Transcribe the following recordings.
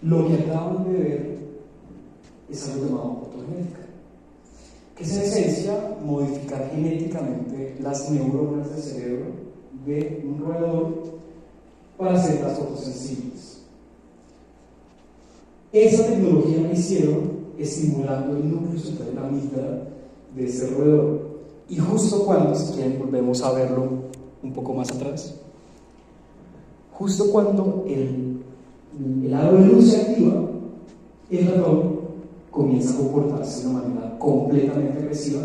Lo que acaban de ver es algo llamado optogenética, que es en esencia modificar genéticamente las neuronas del cerebro de un roedor para hacerlas fotosensibles. Esa tecnología la hicieron estimulando el núcleo central de la amígdala de ese roedor. Y justo cuando, si quieren, volvemos a verlo un poco más atrás, justo cuando el aro de luz se activa, el ratón comienza a comportarse de una manera completamente agresiva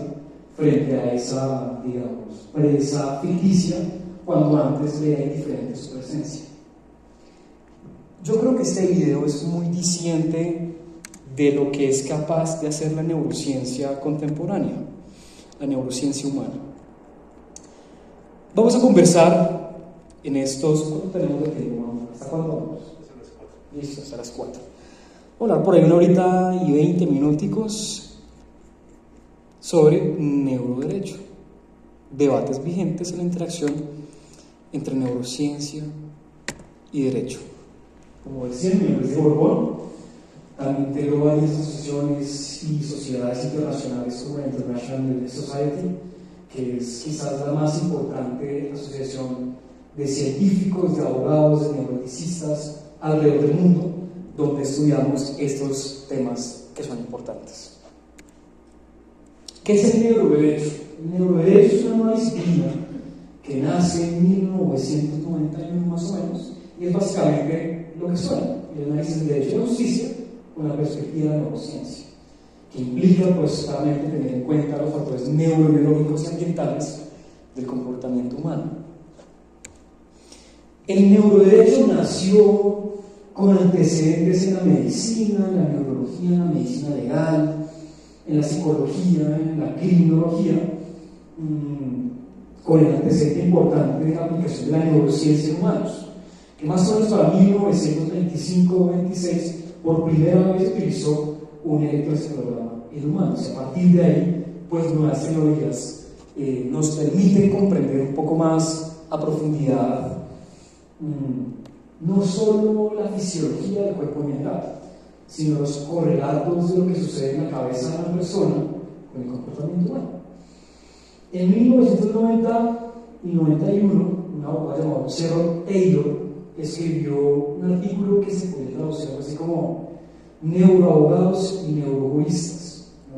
frente a esa, digamos, presa ficticia, cuando antes le era indiferente su presencia. Yo creo que este video es muy diciente de lo que es capaz de hacer la neurociencia contemporánea, la neurociencia humana. Vamos a conversar en estos... ¿Cuánto tenemos de tiempo? ¿Hasta cuándo vamos? Listo, hasta las 4. Vamos a hablar por ahí 1 horita y 20 minuticos sobre neuroderecho, debates vigentes en la interacción entre neurociencia y derecho. Como decía mi nombre es Borbón, también integró varias asociaciones y sociedades internacionales como la International Legal Society, que es quizás la más importante asociación de científicos, de abogados, de neuroeticistas alrededor del mundo, donde estudiamos estos temas que son importantes. ¿Qué es el neuroderecho? El neuroderecho es una nueva disciplina que nace en 1991 más o menos, y es básicamente lo que suena, el análisis del derecho de justicia con la perspectiva de la neurociencia, que implica pues claramente tener en cuenta los factores neurobiológicos y ambientales del comportamiento humano. El neuroderecho nació con antecedentes en la medicina, en la neurología, en la medicina legal, en la psicología, en la criminología, con el antecedente importante de la aplicación de la neurociencia en humanos, que más o menos para 1925-26 por primera vez utilizó un electroencefalograma en humanos. Y a partir de ahí, pues nuevas tecnologías nos permiten comprender un poco más a profundidad no solo la fisiología del cuerpo mental, sino los correlatos de lo que sucede en la cabeza de una persona con el comportamiento humano. En 1990 y 91, un abogado llamado Sherrod Taylor escribió un artículo que se puede traducir así como neuroabogados y neurojuristas, ¿no?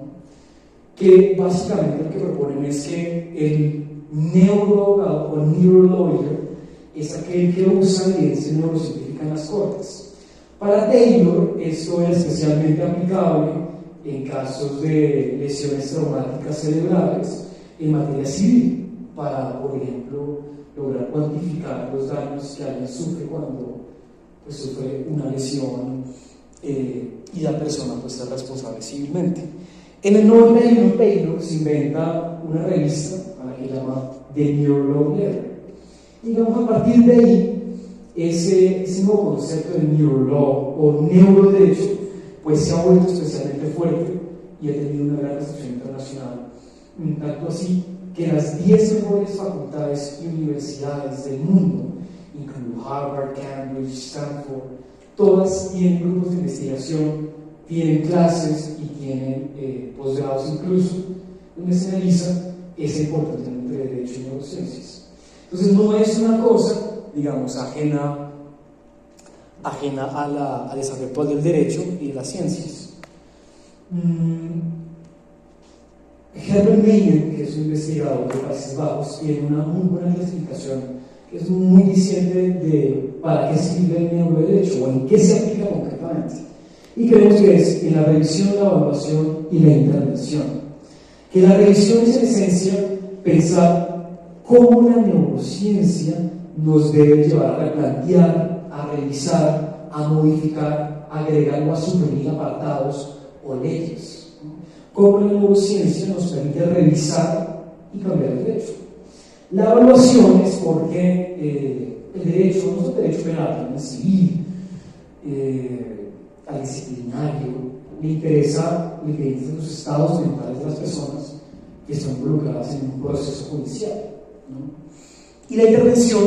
Que básicamente lo que proponen es que el neuroabogado o neurolawyer es aquel que usa evidencia neurocientífica en las cortes. Para Taylor, esto es especialmente aplicable en casos de lesiones traumáticas cerebrales en materia civil, para, por ejemplo, lograr cuantificar los daños que alguien sufre cuando pues, sufre una lesión y la persona pues, es responsable civilmente. En el 91 Taylor se inventa una revista a la que llama The Neurolawyer. Digamos, a partir de ahí, ese nuevo concepto de neurolaw o neuroderecho pues se ha vuelto especialmente fuerte y ha tenido una gran recepción internacional, tanto así que las 10 mejores facultades y universidades del mundo, incluyendo Harvard, Cambridge, Stanford, todas tienen grupos de investigación, tienen clases y tienen posgrados incluso, donde se analiza esa importancia entre derecho y neurociencias. Entonces no es una cosa, digamos, ajena al desarrollo actual del derecho y de las ciencias. Herbert Meyer, que es un investigador de Países Bajos, tiene una muy buena clasificación que es muy diciente de para qué sirve el neuroderecho o en qué se aplica concretamente. Y creemos que es en la revisión, la evaluación y la intervención. Que la revisión es en esencia pensar cómo la neurociencia nos debe llevar a replantear, a revisar, a modificar, a agregar o a suprimir apartados o leyes. Cómo la neurociencia nos permite revisar y cambiar el derecho. La evaluación es porque el derecho, no es el derecho penal, el civil, al disciplinario, le interesa los estados mentales de las personas que están involucradas en un proceso judicial, ¿no? Y la intervención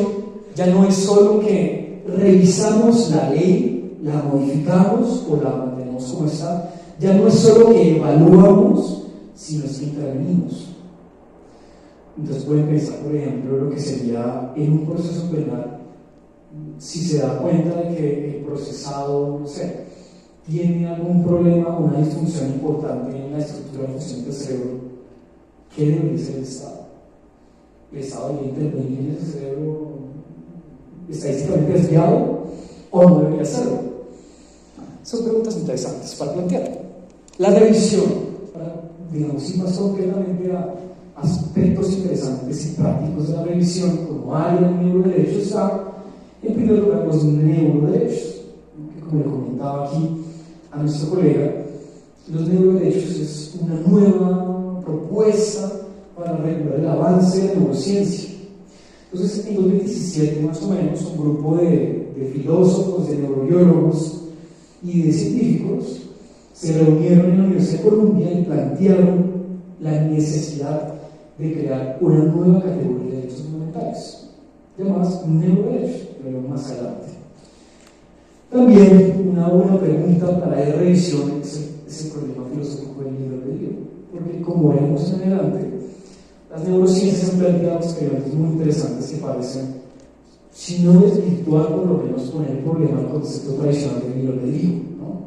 ya no es solo que revisamos la ley la modificamos o la mantenemos como está, ya no es solo que evaluamos, sino es que intervenimos. Entonces pueden pensar, por ejemplo, lo que sería en un proceso penal, si se da cuenta de que el procesado, no sé, tiene algún problema o una disfunción importante en la estructura de función del cerebro, ¿qué debería hacer el Estado? ¿El Estado debería intervenir en ese cerebro estadísticamente desviado o no debería hacerlo? Son preguntas interesantes para plantear. La revisión, para, digamos, ir más concretamente a aspectos interesantes y prácticos de la revisión como área de neuroderecho, está en primer lugar los neuroderechos, que como le comentaba aquí a nuestro colega, los neuroderechos es una nueva propuesta para regular el avance de la neurociencia. Entonces, en 2017 más o menos, un grupo de filósofos, de neurobiólogos y de científicos se reunieron en la Universidad de Columbia y plantearon la necesidad de crear una nueva categoría de derechos fundamentales, llamadas neuroderechos, que veremos más adelante. También una buena pregunta para la revisión es el problema filosófico del libre albedrío, porque como veremos en adelante, las neurociencias han planteado experimentos muy interesantes que parecen, si no desvirtuar, por lo menos poner el problema al concepto tradicional del libre albedrío, ¿no?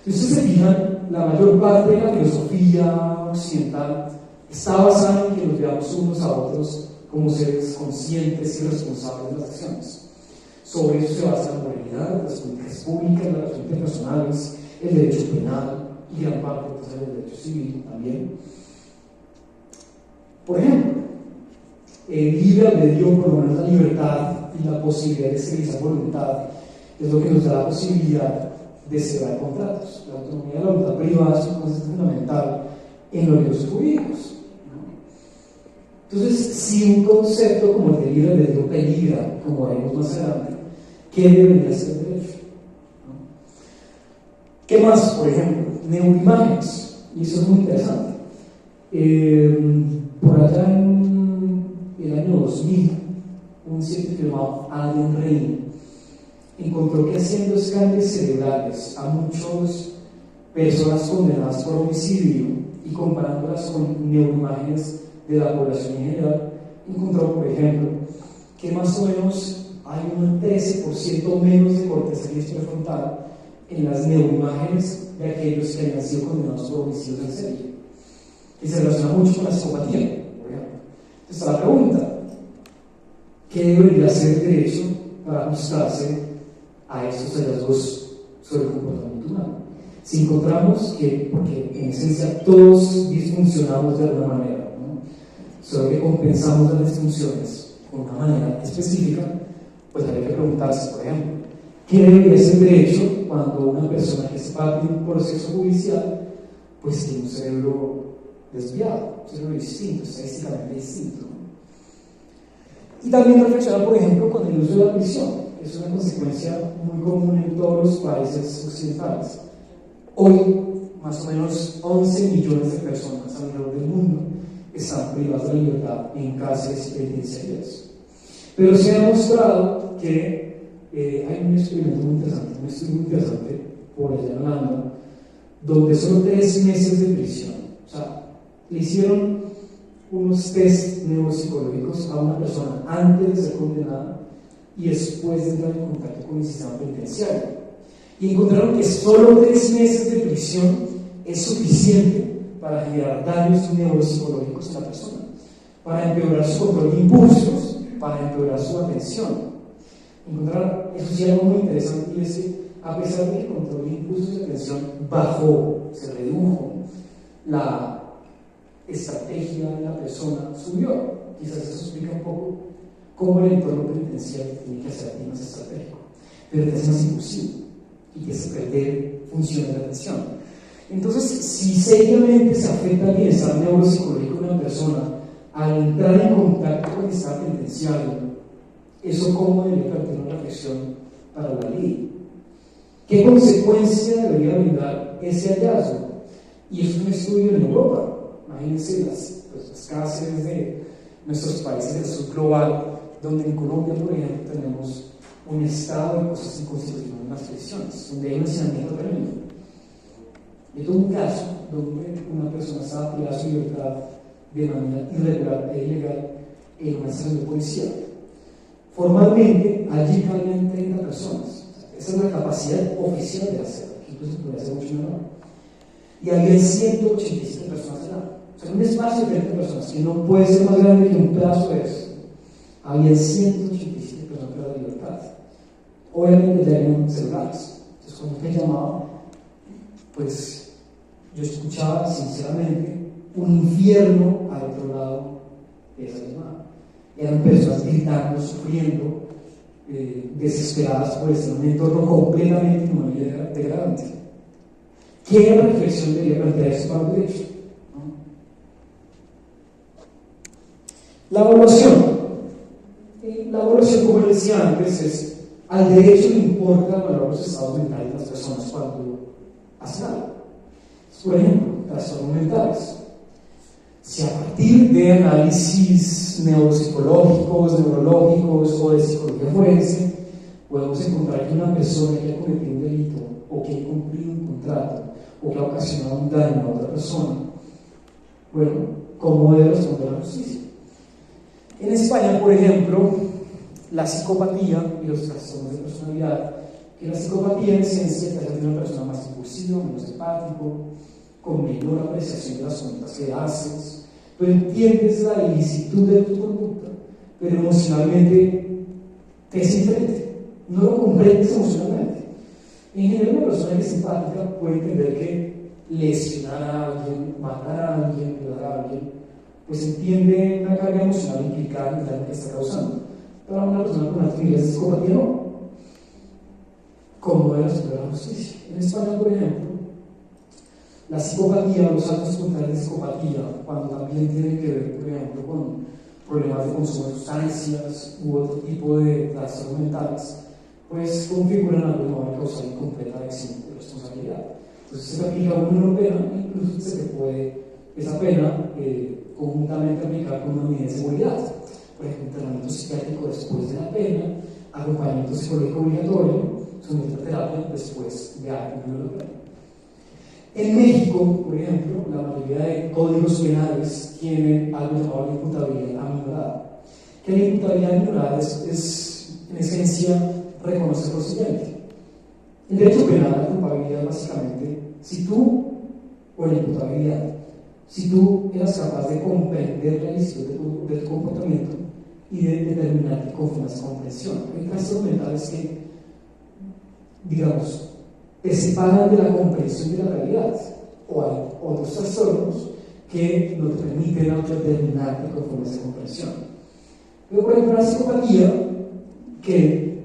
Entonces, si se fijan, la mayor parte de la filosofía occidental está basada en que nos veamos unos a otros como seres conscientes y responsables de las acciones. Sobre eso se basa la moralidad, las políticas públicas, las relaciones interpersonales, el derecho penal y gran parte del derecho civil también. Por ejemplo, el libre albedrío, por lo menos la libertad y la posibilidad de expresar voluntad, es lo que nos da la posibilidad de cerrar contratos. La autonomía de la voluntad privada es un concepto fundamental en los derechos jurídicos. Entonces, si un concepto como el de libre albedrío peligra, como veremos más adelante, ¿qué debería ser el derecho? ¿Qué más? Por ejemplo, neuroimágenes, y eso es muy interesante. Por allá en el año 2000, un científico llamado Allen Reine encontró que haciendo escáneres cerebrales a muchas personas condenadas por homicidio y comparándolas con neuroimágenes de la población en general, encontró, por ejemplo, que más o menos hay un 13% menos de corteza prefrontal en las neuroimágenes de aquellos que hayan sido condenados por homicidios en serie, y se relaciona mucho con la psicopatía, por ejemplo. Entonces está la pregunta: ¿qué debería hacer el derecho para ajustarse a estos hallazgos sobre el comportamiento humano? Si encontramos que, porque en esencia todos disfuncionamos de alguna manera, ¿no? Solo que compensamos las disfunciones con una manera específica, pues habría que preguntarse, por ejemplo, ¿qué debería ser el derecho cuando una persona que es parte de un proceso judicial pues tiene un cerebro desviado, un cerebro distinto, estadísticamente distinto, ¿no? Y también reflexionar, por ejemplo, con el uso de la prisión, que es una consecuencia muy común en todos los países occidentales. Hoy, más o menos 11 millones de personas alrededor del mundo están privadas de la libertad en cárceles penitenciarias. Pero se ha demostrado que hay un experimento muy interesante, un estudio muy interesante por allá en Holanda, donde solo 3 meses de prisión, o sea, le hicieron unos test neuropsicológicos a una persona antes de ser condenada y después de entrar en contacto con el sistema penitenciario. Y encontraron que solo 3 meses de prisión es suficiente para generar daños neuropsicológicos en la persona, para empeorar su control de impulsos, para empeorar su atención. Encontraron, eso sí, algo muy interesante, y es que a pesar de que el control de impulsos y atención bajó, se redujo, la estrategia de la persona subió. Quizás eso explica un poco cómo el entorno penitenciario tiene que ser más estratégico, pero te hace más impulsivo y te hace perder funciones de atención. Entonces, si seriamente se afecta el bienestar neuropsicológico de una persona al entrar en contacto con el sistema penitenciario, eso cómo debería plantear una reflexión para la ley. ¿Qué consecuencia debería brindar ese hallazgo? Y es un estudio en Europa. Imagínense las cárceles de nuestros países del sur global, donde en Colombia, por ejemplo, tenemos un estado de cosas en constitución en las prisiones, donde hay un hacinamiento terrible. Yo tuve un caso donde una persona estaba privada de su libertad de manera irregular e ilegal en una estación de policía. Formalmente, allí cabían 30 personas. Esa es la capacidad oficial de hacerlo, que incluso podría ser mucho menor. Y había 187 personas allá. O sea, un espacio de 30 personas, que no puede ser más grande que un pedazo de eso. Había 187 personas para la libertad. Obviamente ya eran celulares. Entonces, cuando te llamaba, pues yo escuchaba sinceramente un infierno al otro lado de esa llamada. Eran personas gritando, sufriendo, desesperadas por este entorno completamente inhumano y degradante. ¿Qué reflexión debería plantear esto para el derecho? La evaluación. La evaluación, como les decía antes, es al derecho le importa valorar los estados mentales de las personas cuando hacen algo. Por ejemplo, trastornos mentales. Si a partir de análisis neuropsicológicos, neurológicos o de psicología forense podemos encontrar que una persona que ha cometido un delito o que ha incumplido un contrato o que ha ocasionado un daño a otra persona, bueno, ¿cómo debe responder la justicia? En España, por ejemplo, la psicopatía y los trastornos de personalidad, que la psicopatía en esencia te hace una persona más impulsiva, menos empático, con menor apreciación de las conductas que haces. Tú entiendes la ilicitud de tu conducta, pero emocionalmente te es indiferente, no lo comprendes emocionalmente. En general, una persona que es empática puede entender que lesionar a alguien, matar a alguien, violar a alguien, pues entiende una carga emocional implicada en el daño que está causando. Para una persona con alto nivel de psicopatía no. ¿Cómo debe resolver la justicia? En España, por ejemplo, la psicopatía, los altos puntajes de psicopatía, cuando también tienen que ver, por ejemplo, con problemas de consumo de sustancias u otro tipo de trastornos mentales, pues configuran algo de modo causal incompleta de eximiente de responsabilidad. Entonces se aplica una pena, incluso se puede esa pena conjuntamente aplicar con una medida de seguridad, por ejemplo, internamiento psiquiátrico después de la pena, acompañamiento psicológico obligatorio, someter a terapia después de haber cumplido la pena. En México, por ejemplo, la mayoría de códigos penales tienen algo llamado la imputabilidad aminorada. Que la imputabilidad aminorada es en esencia, reconocer lo siguiente. En derecho penal, la culpabilidad básicamente, si tú, o la imputabilidad, si tú eras capaz de comprender la ilicitud de tu comportamiento y de determinarte conforme a esa comprensión. Hay trastornos mentales que, digamos, te separan de la comprensión de la realidad, o hay otros trastornos que no te permiten autodeterminarte conforme a esa comprensión. Pero por ejemplo, la psicopatía, que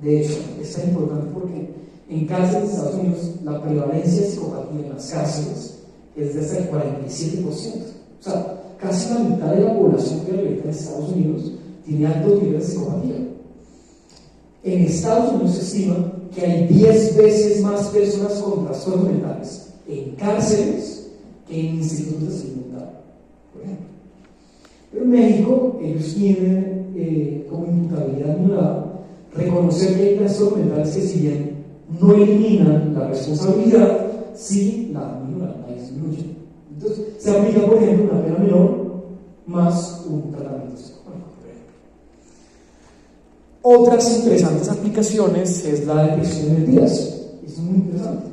de hecho es tan importante porque en cárceles de Estados Unidos la prevalencia de psicopatía en las cárceles es de hasta el 47%. O sea, casi la mitad de la población que habita en Estados Unidos tiene altos niveles de psicopatía. En Estados Unidos se estima que hay 10 veces más personas con trastornos mentales en cárceles que en institutos de salud mental, por ejemplo. Pero en México, ellos tienen como imputabilidad anulada reconocer que hay trastornos mentales que, si bien no eliminan la responsabilidad, sí la aminoran, la disminuyen. Entonces, se aplica, por ejemplo, una pena menor más un tratamiento psicológico, por ejemplo. Otras interesantes aplicaciones es la detección de mentiras. Es muy interesante.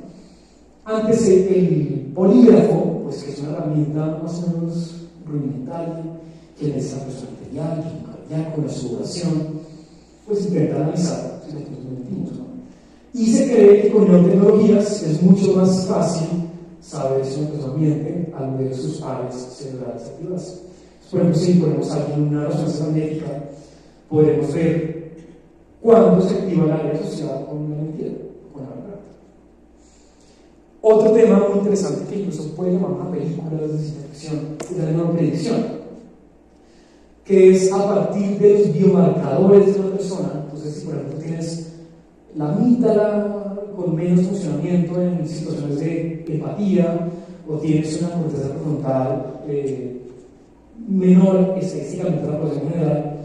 Antes el polígrafo, pues que es una herramienta más o menos rudimentaria, que le dice a la persona arterial, cardíaco, la sudoración, pues intenta analizar si nosotros mentimos, ¿no? Y se cree que con neurotecnologías es mucho más fácil saber si una persona miente al ver sus áreas cerebrales activas. Por ejemplo, si ponemos a alguien en una resonancia magnética, podremos ver cuándo se activa el área asociada con la mentira, con la verdad. Otro tema muy interesante que incluso puede llamar una película de ciencia ficción es la neuropredicción, que es a partir de los biomarcadores de una persona. Entonces, si por ejemplo tienes la amígdala con menos funcionamiento en situaciones de empatía, o tienes una corteza prefrontal menor estadísticamente a la población general,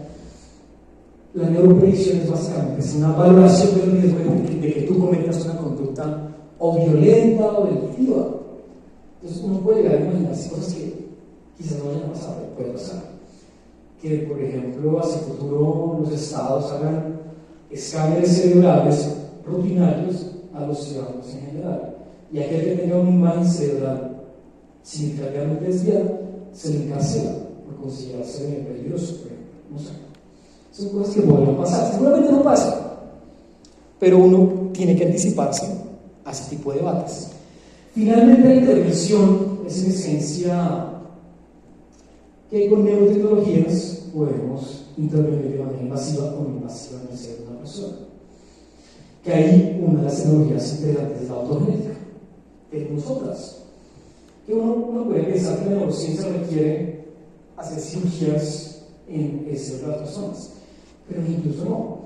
la neuropredicción es básicamente una valoración del riesgo de que tú cometas una conducta o violenta o delictiva. Entonces uno puede llegar a imaginarse cosas que quizás no vayan a pasar, pero puede pasar. Que, por ejemplo, hacia el futuro los estados hagan escáneres cerebrales rutinarios a los ciudadanos en general. Y aquel que tenga una imagen cerebral significativamente desviada se le encarcela por considerarse peligroso, por ejemplo. No sé. Son cosas que podrían pasar. Seguramente no pasan, pero uno tiene que anticiparse a ese tipo de debates. Finalmente, la intervención es en esencia que con neurotecnologías podemos intervenir de manera invasiva o no invasiva en el cerebro de una persona. Que ahí una de las tecnologías interesantes es la autogenética. Tenemos otras. Que uno puede pensar que la neurociencia requiere hacer cirugías en el cerebro de las personas, pero incluso no.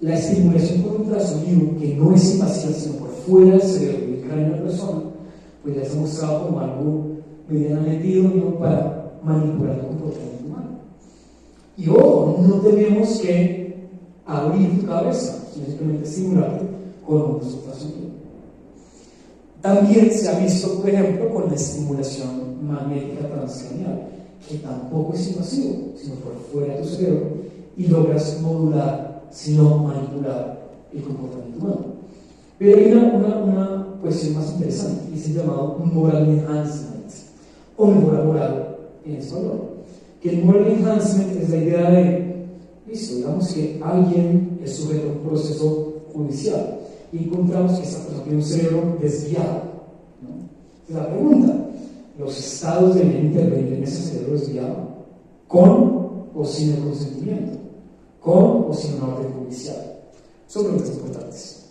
La estimulación por ultrasonido, que no es invasiva, sino por fuera del cerebro y del cráneo de la persona, pues ya se ha mostrado como algo medianamente idóneo para manipular el comportamiento humano. Y ojo, no tenemos que abrir tu cabeza, sino simplemente estimularte con un ultrasonido. También se ha visto, por ejemplo, con la estimulación magnética transcranial, que tampoco es invasivo, sino por fuera de tu cerebro, y logras modular, sino manipular el comportamiento humano. Pero hay una cuestión más interesante, y es el llamado moral enhancement, o mejora moral en español. Que el moral enhancement es la idea de, listo, digamos que alguien es sujeto a un proceso judicial, y encontramos que esta persona tiene un cerebro desviado, ¿no? Entonces la pregunta, ¿los estados deben intervenir en ese cerebro desviado? ¿Con o sin el consentimiento? ¿Con o sin una orden judicial? Son preguntas importantes.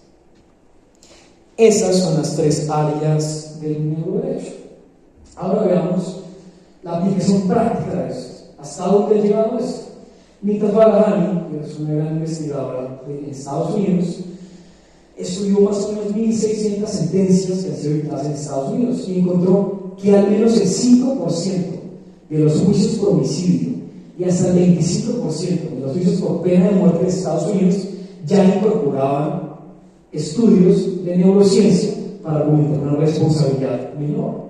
Esas son las tres áreas del neuroderecho. Ahora veamos la aplicación práctica de esto. ¿Hasta dónde ha llegado esto? Nita Farahany, que es una gran investigadora en Estados Unidos, estudió más o menos 1.600 sentencias que han sido dictadas en Estados Unidos y encontró que al menos el 5% de los juicios por homicidio y hasta el 25% de los juicios por pena de muerte de Estados Unidos ya incorporaban estudios de neurociencia para argumentar una responsabilidad menor.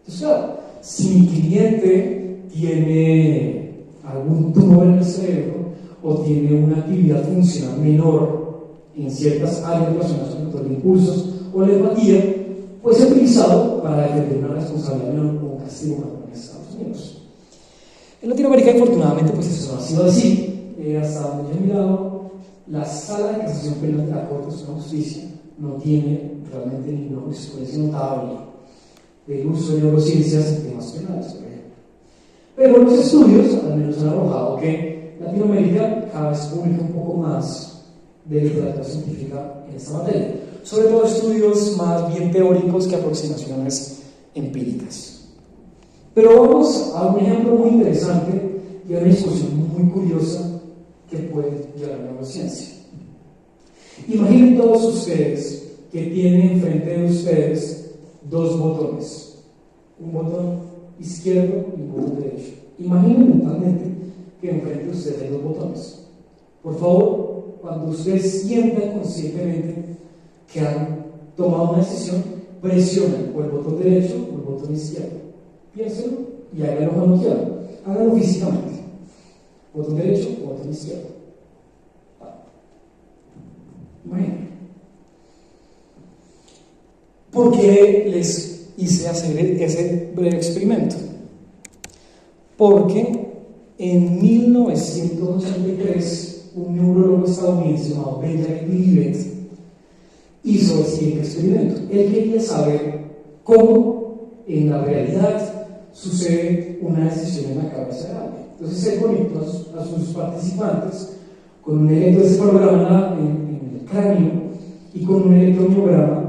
Entonces, claro, si mi cliente tiene algún tumor en el cerebro o tiene una actividad funcional menor en ciertas áreas relacionadas con el control de impulsos o la empatía, puede ser utilizado para defender una responsabilidad menor o un castigo menor en Estados Unidos. En Latinoamérica, infortunadamente, pues eso no ha sido así. Hasta donde yo he mirado, la sala de casación penal de la Corte Suprema de Justicia no tiene realmente ninguna jurisprudencia notable del uso de neurociencias en temas penales, por ejemplo. Pero los estudios al menos han arrojado que Latinoamérica cada vez publica un poco más de literatura científica en esta materia, sobre todo estudios más bien teóricos que aproximaciones empíricas. Pero vamos a un ejemplo muy interesante y a una discusión muy curiosa que puede llevar a la neurociencia. Imaginen todos ustedes que tienen enfrente de ustedes dos botones, un botón izquierdo y un botón derecho. Imaginen mentalmente que enfrente de ustedes hay dos botones. Por favor, cuando ustedes sientan conscientemente que han tomado una decisión, presionen o el botón derecho o el botón izquierdo. Piénsenlo y háganlo cuando quieran. Háganlo físicamente. Botón derecho o botón izquierdo. Imaginen. ¿Por qué les hice hacer ese breve experimento? Porque en 1983 un neurólogo estadounidense llamado Benjamin Libet hizo el siguiente experimento. Él quería saber cómo en la realidad sucede una decisión en la cabeza de alguien. Entonces él conectó a sus participantes con un electroencefalograma en el cráneo y con un electromiograma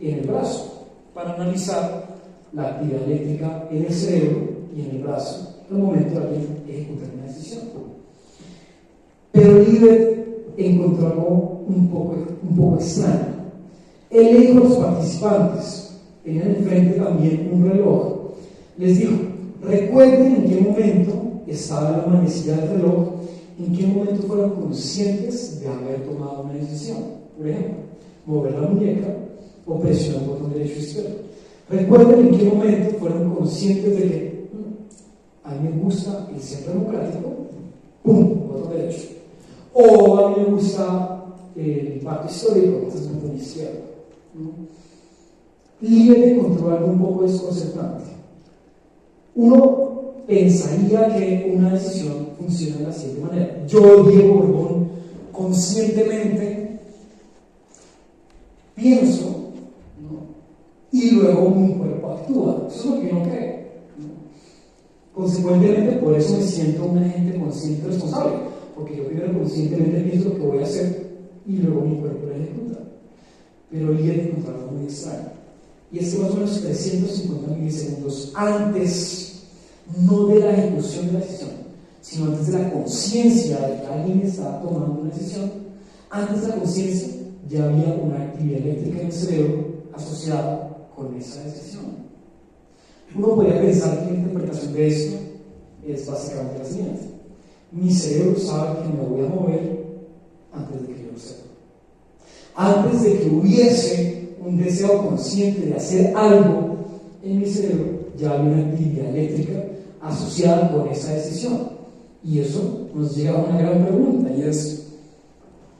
en el brazo para analizar la actividad eléctrica en el cerebro y en el brazo al momento de alguien ejecutar una decisión. Pero Libet encontró algo un poco extraño. Él le dijo a los participantes, tenían enfrente también un reloj, les dijo: recuerden en qué momento estaba la manecilla del reloj en qué momento fueron conscientes de haber tomado una decisión. Por ejemplo, mover la muñeca o presionar el botón derecho o izquierdo. Recuerden en qué momento fueron conscientes de que a mí me gusta el centro democrático, ¡pum!, botón derecho. O a mí me gusta el pacto histórico, entonces botón izquierdo. Libre de controlar un poco desconcertante. Uno pensaría que una decisión funciona de la siguiente manera: yo, Diego Borbón, conscientemente pienso, ¿no?, y luego mi cuerpo actúa. Eso es lo que uno cree, ¿no? Consecuentemente, por eso me siento un agente consciente y responsable, porque yo primero conscientemente pienso lo que voy a hacer y luego mi cuerpo lo ejecuta. Pero el líder encontró algo muy extraño, y es que más o menos 350 milisegundos antes, no de la ejecución de la decisión, sino antes de la conciencia de que alguien estaba tomando una decisión, antes de la conciencia ya había una actividad eléctrica en el cerebro asociada con esa decisión. Uno podría pensar que la interpretación de esto es básicamente la siguiente: mi cerebro sabe que me voy a mover antes de que yo lo sepa. Antes de que hubiese un deseo consciente de hacer algo en mi cerebro, ya había una actividad eléctrica asociada con esa decisión. Y eso nos lleva a una gran pregunta, y es,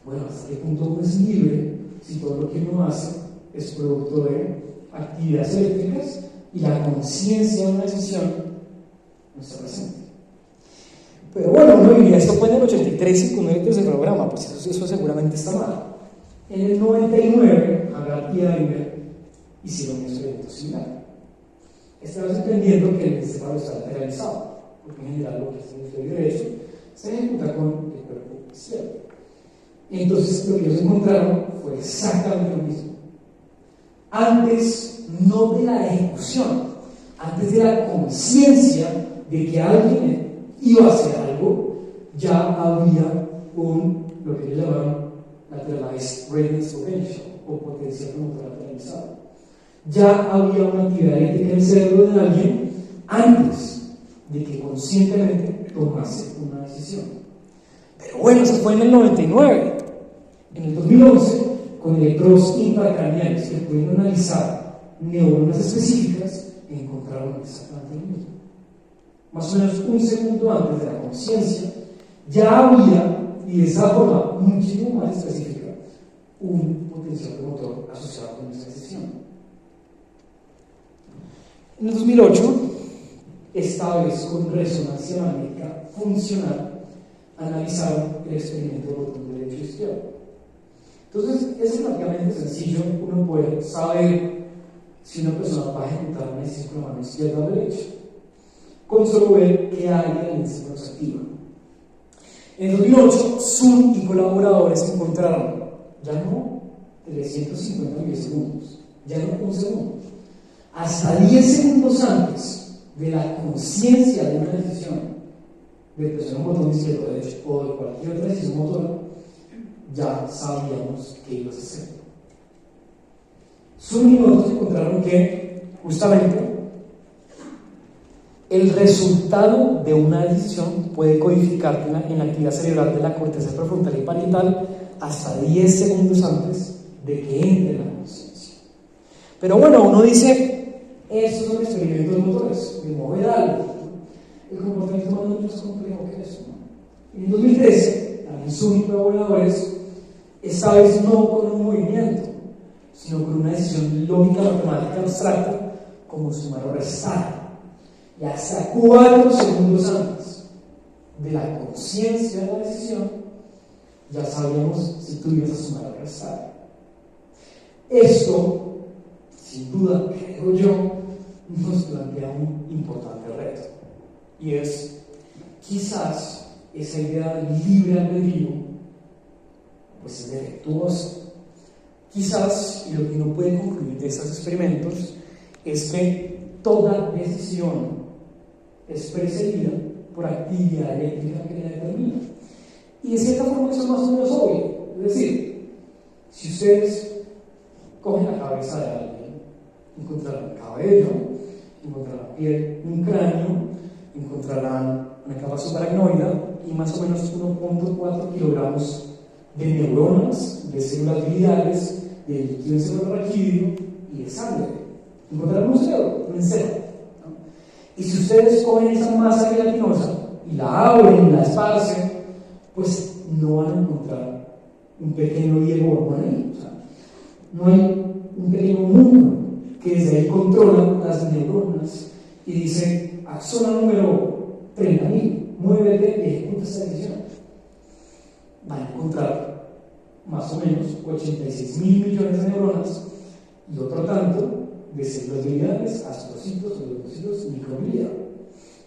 bueno, ¿hasta qué punto uno es libre si todo lo que uno hace es producto de actividades eléctricas y la conciencia de una decisión no está presente? Pero bueno, uno diría, esto fue en el 83 y con el del programa, pues eso seguramente está mal. En el 99, Haggard y Daimler hicieron un experimento similar. Esta vez entendiendo que el encéfalo está lateralizado, porque en general lo que hace el hemisferio derecho se ejecuta con el cuerpo izquierdo. Y entonces lo que ellos encontraron fue exactamente lo mismo. Antes, no de la ejecución, antes de la conciencia de que alguien iba a hacer algo, ya había lo que ellos llamaron lateralized radiance potential, o potencial motor lateralizado. Ya había una actividad eléctrica en el cerebro de alguien antes de que conscientemente tomase una decisión. Pero bueno, eso fue en el 99. En el 2011, con electrodos intracraneales que pudieron analizar neuronas específicas, encontraron exactamente lo mismo. Más o menos un segundo antes de la conciencia, ya había, y de esa forma muchísimo más específica, un potencial motor asociado con esa decisión. En el 2008, esta vez con resonancia magnética funcional, analizaron el experimento del botón derecho e izquierdo. Entonces, es relativamente sencillo. Uno puede saber si una persona va a ejecutar una decisión con la mano izquierda o derecha, con solo ver qué área del encéfalo se activa. En el 2008, Sun y colaboradores encontraron ya no 350 milisegundos, ya no un segundo, hasta 10 segundos antes de la conciencia de una decisión de presionar un botón izquierdo o derecho o de cualquier otra decisión motora, ya sabíamos qué ibas a hacer. Sun y nosotros encontraron que justamente el resultado de una decisión puede codificar en la actividad cerebral de la corteza prefrontal y parietal hasta 10 segundos antes de que entre la conciencia. Pero bueno, uno dice, estos son experimentos motores, de mover algo. El comportamiento humano es más complejo que eso, ¿no? En 2013, también Sun y colaboradores, esta vez no con un movimiento, sino con una decisión lógica matemática abstracta como sumar o restar. Y hasta 4 segundos antes de la conciencia de la decisión, ya sabíamos si tú ibas a sumar o restar. Esto, sin duda, creo yo, nos plantea un importante reto. Y es, quizás, esa idea de libre albedrío, pues es defectuosa. Quizás, y lo que uno puede concluir de estos experimentos, es que toda decisión es precedida por actividad eléctrica que la determina. Y de cierta forma eso es más o menos obvio. Es decir, si ustedes cogen la cabeza de alguien, encontrarán cabello, encontrarán piel, un cráneo, encontrarán una capa subaracnoidea y más o menos 1.4 kilogramos de neuronas, de células biliares, de líquido encefalorraquídeo y de sangre. Encontrarán un cerebro, un encéfalo, ¿no? Y si ustedes cogen esa masa gelatinosa y la abren y la esparcen, pues no van a encontrar un pequeño Diego Borbón ahí. O sea, no hay un pequeño mundo que desde ahí controla las neuronas y dice: axona número 30.000, muévete y ejecuta esta decisión. Van a encontrar más o menos 86.000 millones de neuronas y otro tanto de células biliares, astrocitos, oligocitos y microglia.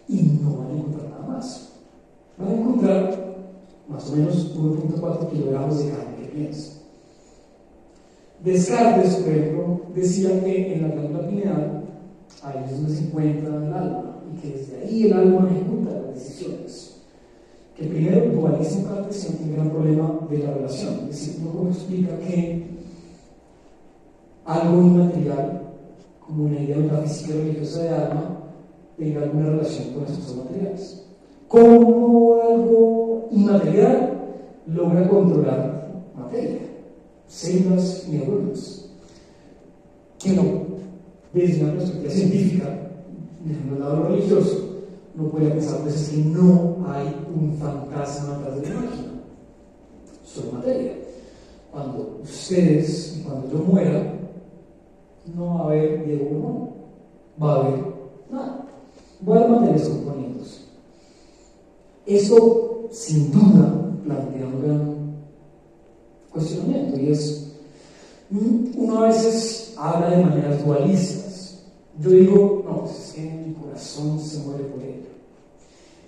Y no van a encontrar nada más. Van a encontrar más o menos 1.4 kilogramos de carne que piensa. Descartes, por ejemplo, decía que en la glándula pineal ahí es donde se encuentra el alma y que desde ahí el alma ejecuta las decisiones. Que primero el dualismo cartesiano tiene un gran problema de la relación, es decir, no explica que algo inmaterial, como una idea metafísica religiosa de alma, tenga alguna relación con las cosas materiales. ¿Cómo algo inmaterial logra controlar materia? Células y neuronas. Que no, desde una perspectiva científica, dejando de lado lo religioso, no puede pensar pues que no hay un fantasma atrás de la máquina, solo materia. Cuando ustedes y cuando yo muera, no va a haber Diego Borbón, va a haber nada, va a haber materias componiéndose. Eso sin duda plantea un gran cuestionamiento, y es: uno a veces habla de maneras dualistas. Yo digo, no, pues es que mi corazón se muere por ello,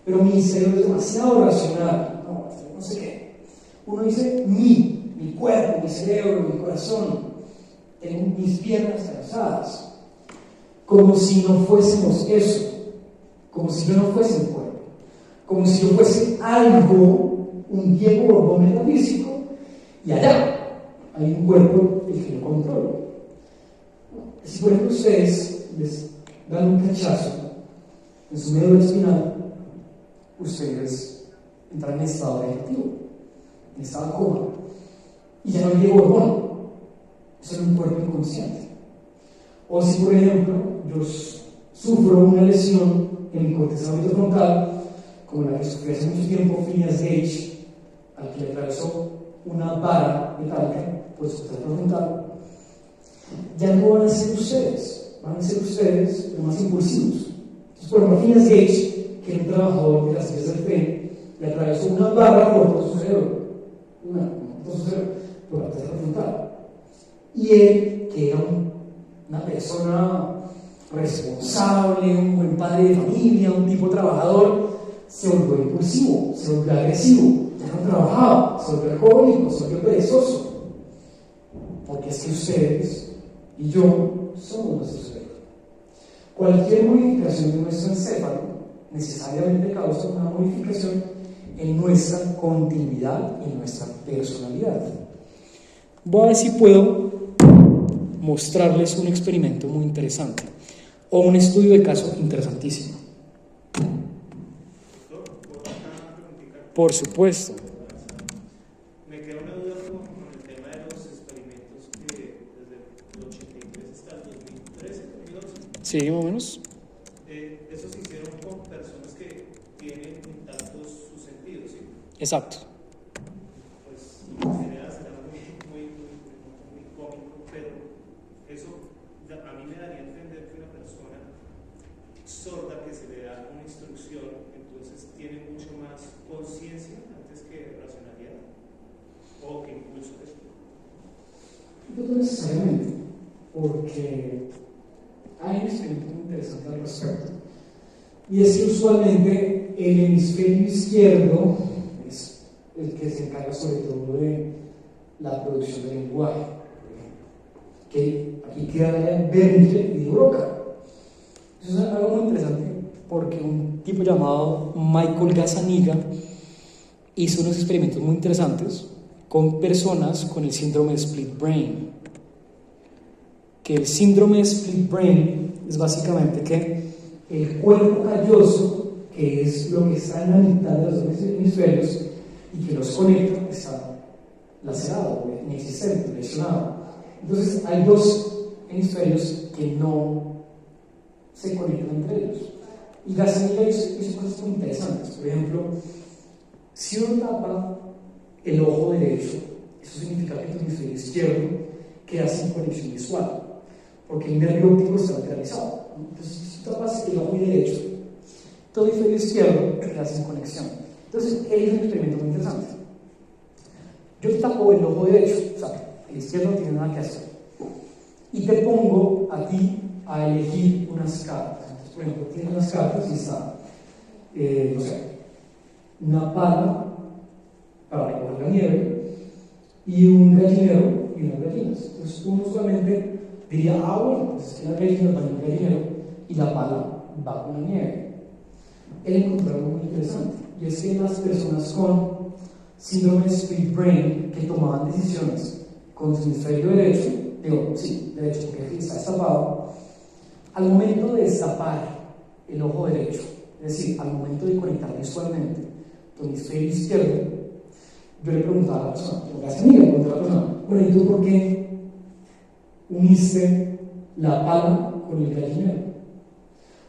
pero mi cerebro es demasiado racional, no sé qué. Uno dice mi cuerpo, mi cerebro, mi corazón, tengo mis piernas cansadas, como si no fuésemos eso, como si yo no fuese el cuerpo, como si yo fuese algo, un Diego Borbón metafísico, y allá hay un cuerpo el que yo controlo. Si por ejemplo ustedes les dan un cachazo en su médula espinal, ustedes entran en estado vegetativo, en estado de coma, y ya no hay Diego Borbón, es un cuerpo inconsciente. O si por ejemplo yo sufro una lesión en mi corteza frontal, como la que sufrió hace mucho tiempo Phineas Gage, al que le atravesó una vara metálica por su corteza frontal, ya no van a ser ustedes, van a ser ustedes los más impulsivos. Entonces, por ejemplo, Phineas Gage, que era un trabajador de las vías del tren, le atravesó una barra por todo su cerebro, por la corteza frontal. Y él, que era una persona responsable, un buen padre de familia, un tipo trabajador, se volvió impulsivo, se volvió agresivo, ya no trabajaba, se volvió alcohólico, se volvió perezoso. Porque es que ustedes y yo somos nuestro cerebro. Cualquier modificación de nuestro encéfalo necesariamente causa una modificación en nuestra continuidad y en nuestra personalidad. Voy a ver si puedo mostrarles un experimento muy interesante o un estudio de caso interesantísimo. Por supuesto. Me queda una duda con el tema de los experimentos que desde el 83 hasta el 2013, 2011. Sí, más o menos. Esos se hicieron con personas que tienen intactos sus sentidos, ¿sí? Exacto. Pues será muy cómico, pero eso a mí me daría a entender que una persona sorda que se le da una instrucción, entonces tiene mucho más conciencia antes que racionalidad, o que incluso esto. No necesariamente, porque hay un experimento muy interesante al respecto, y es que usualmente el hemisferio izquierdo es el que se encarga sobre todo de la producción del lenguaje, que aquí queda Berkeley y de Broca. Eso es algo muy interesante, porque un tipo llamado Michael Gazzaniga hizo unos experimentos muy interesantes con personas con el síndrome de split brain. Que el síndrome de split brain es básicamente que el cuerpo calloso, que es lo que está en la mitad de los dos hemisferios y que los conecta, está lacerado, inexistente, lesionado. Entonces hay dos hemisferios que no se conectan entre ellos. Y Gazzaniga hizo cosas muy interesantes. Por ejemplo, si uno tapa el ojo derecho, eso significa que tu hemisferio izquierdo queda sin conexión visual, porque el nervio óptico está lateralizado. Entonces, si tú tapas el ojo derecho, tu hemisferio izquierdo queda sin conexión. Entonces, él hizo un experimento muy interesante. Yo te tapo el ojo derecho, o sea, el izquierdo no tiene nada que hacer, y te pongo a ti a elegir unas cartas. Entonces, por ejemplo, tienes unas cartas y está, no sé, una pala para recoger la nieve y un gallinero y unas gallinas. Entonces, uno solamente diría, bueno, pues es que las gallinas van en el gallinero y la pala va con la nieve. Él encontró algo muy interesante, y es que las personas con síndrome de split brain que tomaban decisiones con su hemisferio derecho, derecho porque está destapado, al momento de destapar el ojo derecho, es decir, al momento de conectar visualmente tu hemisferio izquierdo, yo le preguntaba a la persona, bueno, ¿y tú por qué uniste la pala con el gallinero?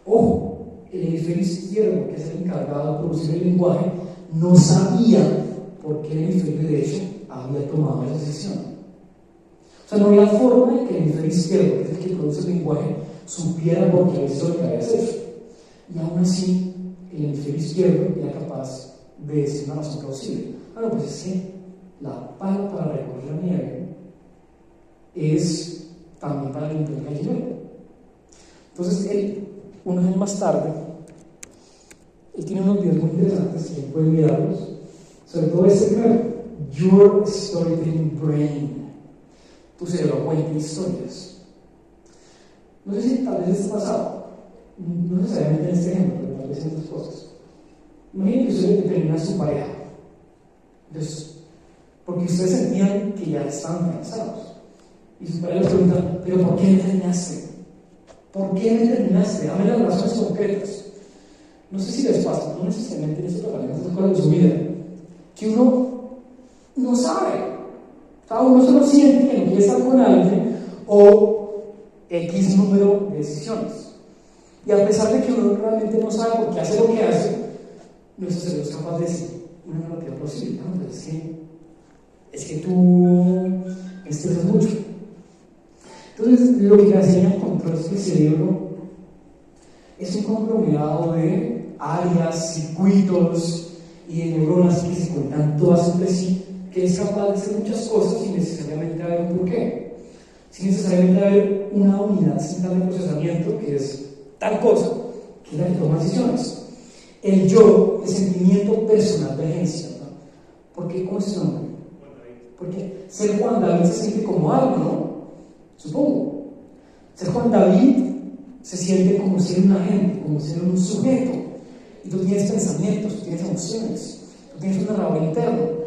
Ojo, el hemisferio izquierdo, que es el encargado de producir el lenguaje, no sabía por qué el hemisferio derecho había tomado esa decisión. O sea, no había forma de que el hemisferio izquierdo, que es el que produce el lenguaje, supiera por qué eso lo que habías hecho. Y aún así, el hemisferio izquierdo era capaz de decir una razón plausible. Bueno, pues es que la pala para recoger la nieve es también para limpiar el gallinero. Entonces, él, unos años más tarde, él tiene unos videos muy interesantes, que pueden mirarlos, sobre todo este que Your Storytelling Brain. Tu cerebro cuenta historias. No sé si tal vez está pasado, no necesariamente en este ejemplo, pero tal vez en otras cosas. Imaginen que ustedes determinan a su pareja. Entonces, porque ustedes sentían que ya estaban cansados. Y su pareja les pregunta, ¿pero por qué me terminaste? ¿Por qué me terminaste? Dame las razones concretas. No sé si les pasa, no necesariamente en estas cosas de su vida, que uno no sabe. O sea, uno solo siente que no quiere estar con alguien o X número de decisiones. Y a pesar de que uno realmente no sabe por qué hace lo que hace, nuestro cerebro es capaz de decir una narrativa plausible. No, pues es que tú me estresas mucho. Entonces, lo que Gazzaniga encontró es que el cerebro es un conglomerado de áreas, circuitos y de neuronas que se conectan todas entre sí, que es capaz de hacer muchas cosas sin necesariamente haber un porqué, sin necesariamente haber una unidad central de procesamiento que es tal cosa, que es la que toma decisiones. El yo, el sentimiento personal de agencia, ¿no? ¿Por qué? ¿Cómo es su nombre? Porque ser Juan David se siente como algo, ¿no? Supongo. Ser Juan David se siente como ser un agente, como ser un sujeto. Y tú tienes pensamientos, tú tienes emociones, tú tienes un narrador interno.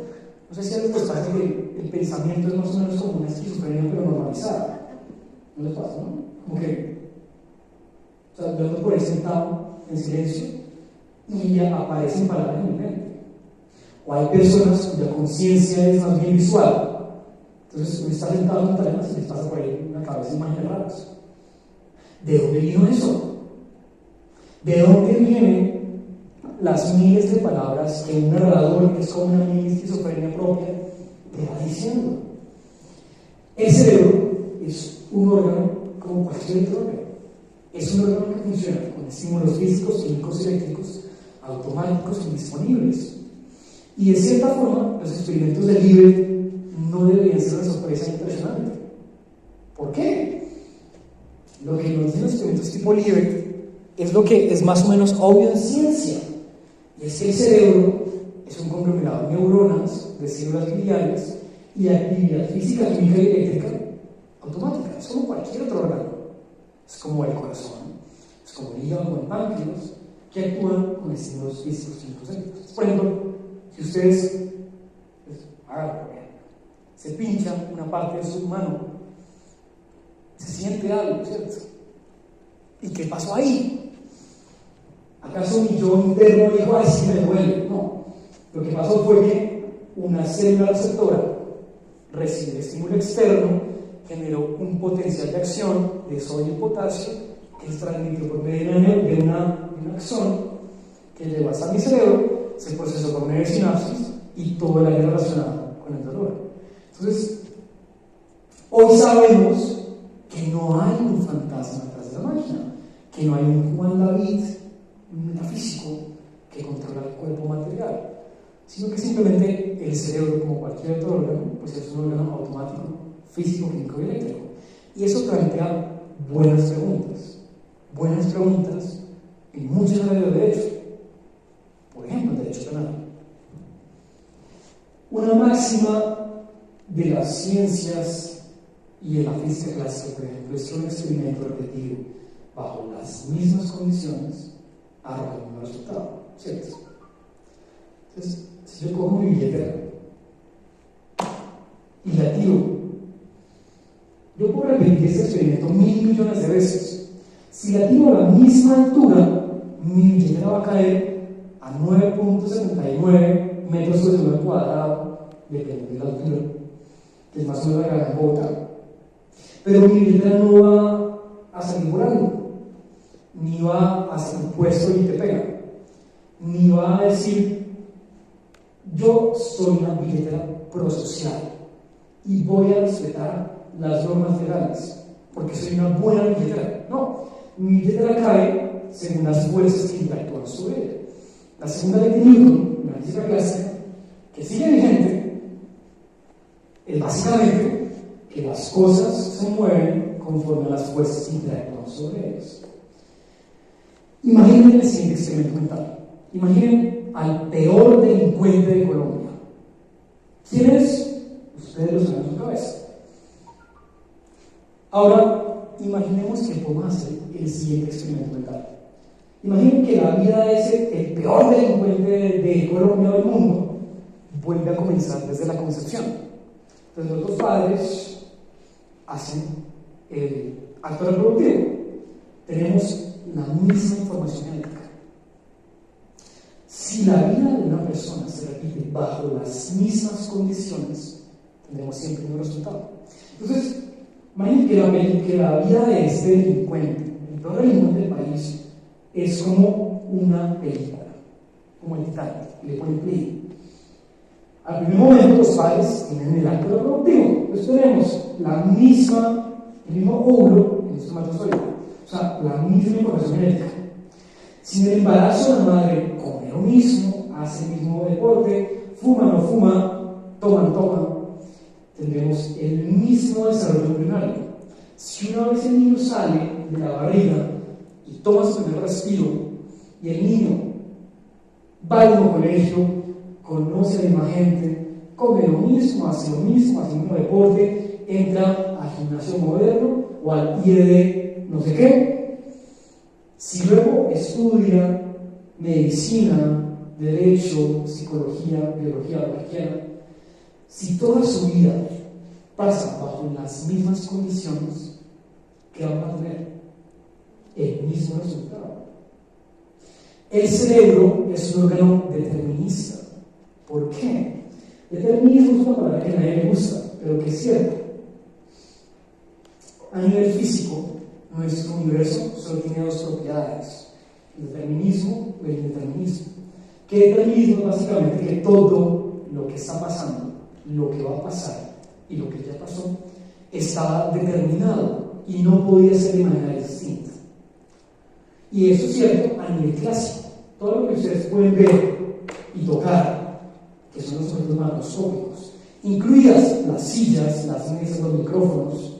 No sé si a les pasa que el pensamiento es más o menos como una esquizofrenia, pero normalizada. ¿No les pasa, no? Como que, o sea, yo ando por ahí sentado en silencio y ya aparecen palabras en mi mente. O hay personas cuya conciencia es más bien visual. Entonces, uno está sentado en un teléfono y les pasa por ahí en la cabeza imágenes raras. ¿De dónde vino eso? ¿De dónde vienen las miles de palabras que un narrador, que es como una mini esquizofrenia propia, te va diciendo? El cerebro es un órgano como cualquier otro órgano. Es un órgano que funciona con estímulos físicos, químicos y eléctricos automáticos y disponibles. Y de cierta forma, los experimentos de Libet no deberían ser una sorpresa impresionante. ¿Por qué? Lo que nos dicen los experimentos tipo Libet es lo que es más o menos obvio en ciencia. Y es que el cerebro es un conglomerado de neuronas, de células gliales y de actividad física, química y eléctrica automática. Es como cualquier otro órgano. Es como el corazón, es como el hígado o el páncreas, que actúan con estímulos físicos, químicos y eléctricos. Por ejemplo, si ustedes se pinchan una parte de su mano, se siente algo, ¿cierto? ¿Y qué pasó ahí? ¿Acaso mi yo interno dijo, ay, sí me duele? No. Lo que pasó fue que una célula receptora recibe estímulo externo, generó un potencial de acción de sodio y potasio que se transmitió por medio de un axón que llegó hasta mi cerebro, se procesó por medio de sinapsis y todo el área relacionado con el dolor. Entonces, hoy sabemos que no hay un fantasma atrás de la máquina, que no hay un Juan David metafísico que controla el cuerpo material, sino que simplemente el cerebro, como cualquier otro órgano, pues es un órgano automático, físico, químico y eléctrico. Y eso plantea buenas preguntas en muchas áreas del derecho. Por ejemplo, el derecho penal. Una máxima de las ciencias y de la física clásica, por ejemplo, es que un experimento repetido bajo las mismas condiciones arroja el mismo resultado, ¿cierto? Entonces, si yo cojo mi billetera y la tiro, yo puedo repetir este experimento 1.000 millones de veces. Si la tiro a la misma altura, mi billetera va a caer a 9.79 metros sobre segundo cuadrado, depende de la altura, que es más o menos la gravedad de Bogotá. Pero mi billetera no va a salir volando, ni va a hacer un puesto y te pega, ni va a decir, yo soy una billetera prosocial y voy a respetar las normas legales porque soy una buena billetera. No, mi billetera cae según las fuerzas que interactúan sobre ella. La segunda ley de Newton, la física clásica, que sigue vigente, es básicamente que las cosas se mueven conforme a las fuerzas que interactúan sobre ellas. Imaginen el siguiente experimento mental. Imaginen al peor delincuente de Colombia. ¿Quién es? Ustedes lo saben en su cabeza. Ahora, imaginemos que podemos hacer el siguiente experimento mental. Imaginen que la vida de el peor delincuente de Colombia o del mundo vuelve a comenzar desde la concepción. Entonces, los padres hacen el acto reproductivo. Tenemos la misma información genética. Si la vida de una persona se repite bajo las mismas condiciones, tendremos siempre un resultado. Entonces, imaginen que la vida de este delincuente, el peor delincuente del país, es como una película, como el Titanic, y le ponen play. Al primer momento, los padres tienen el acto reproductivo. Entonces, tenemos el mismo óvulo en el espermatozoide, o sea, la misma información genética. Si en el embarazo la madre come lo mismo, hace el mismo deporte, fuma, no fuma, toma, no toma, tendremos el mismo desarrollo embrionario. Si una vez el niño sale de la barriga y toma su primer respiro, y el niño va al mismo colegio, conoce a la misma gente, come lo mismo, hace el mismo deporte, entra al gimnasio moderno o al IED no sé qué. Si luego estudia medicina, derecho, psicología, biología, lo que quiera, si toda su vida pasa bajo las mismas condiciones, ¿qué va a tener? El mismo resultado. El cerebro es un órgano determinista. ¿Por qué? Determinismo es una palabra que a nadie le gusta, pero que es cierto. A nivel físico, nuestro universo solo tiene dos propiedades: el determinismo y el indeterminismo. ¿Qué determinismo? Básicamente que todo lo que está pasando, lo que va a pasar y lo que ya pasó, estaba determinado y no podía ser de manera distinta. Y eso es cierto a nivel clásico. Todo lo que ustedes pueden ver y tocar, que son los objetos macroscópicos, incluidas las sillas, las mesas, los micrófonos,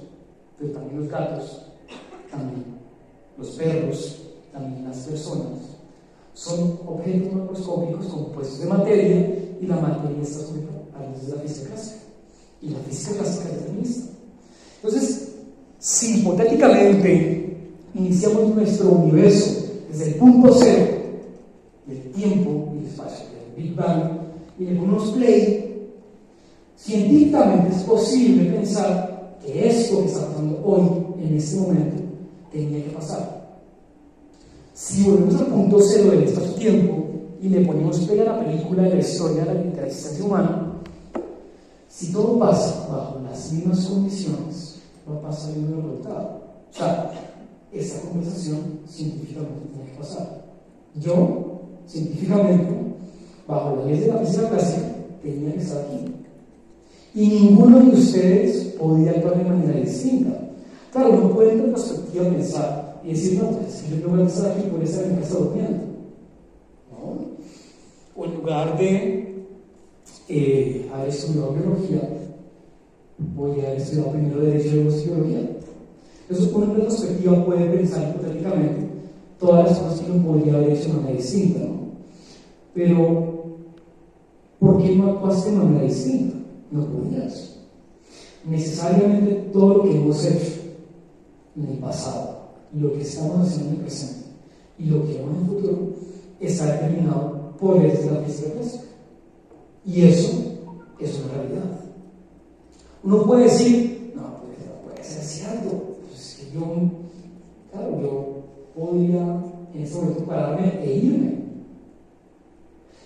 pero también los gatos, también los perros, también las personas, son objetos macroscópicos compuestos de materia, y la materia está sujeta a la ley de la física clásica, y la física clásica es determinista. Entonces, si hipotéticamente iniciamos nuestro universo desde el punto cero del tiempo y el espacio, del Big Bang, y le ponemos play, científicamente es posible pensar que esto que está pasando hoy, en este momento, tenía que pasar. Si volvemos al punto cero del espacio-tiempo y le ponemos play a la película de la historia de la existencia humana, si todo pasa bajo las mismas condiciones, va a pasar el mismo resultado. O sea, esta conversación científicamente tiene que pasar. Yo, científicamente, bajo las leyes de la física clásica, tenía que estar aquí. Y ninguno de ustedes podía actuar de manera distinta. Claro, no pueden en perspectiva pensar y decir, no, pues si yo no voy a estar aquí, voy a estar en casa durmiendo. ¿No? O en lugar de haber estudiado biología, voy a haber estudiado primero Derecho y luego Psicología. Entonces, uno en perspectiva puede pensar hipotéticamente todas las cosas que uno podría haber hecho de manera distinta, ¿no? Pero, ¿por qué no actuaste de manera distinta? No podías. Necesariamente todo lo que hemos hecho en el pasado, lo que estamos haciendo en el presente y lo que vamos en el futuro está determinado por leyes de la física clásica. Y eso es una realidad. Uno puede decir, no, pues no puede ser cierto. Pues es que yo podría en este momento pararme e irme.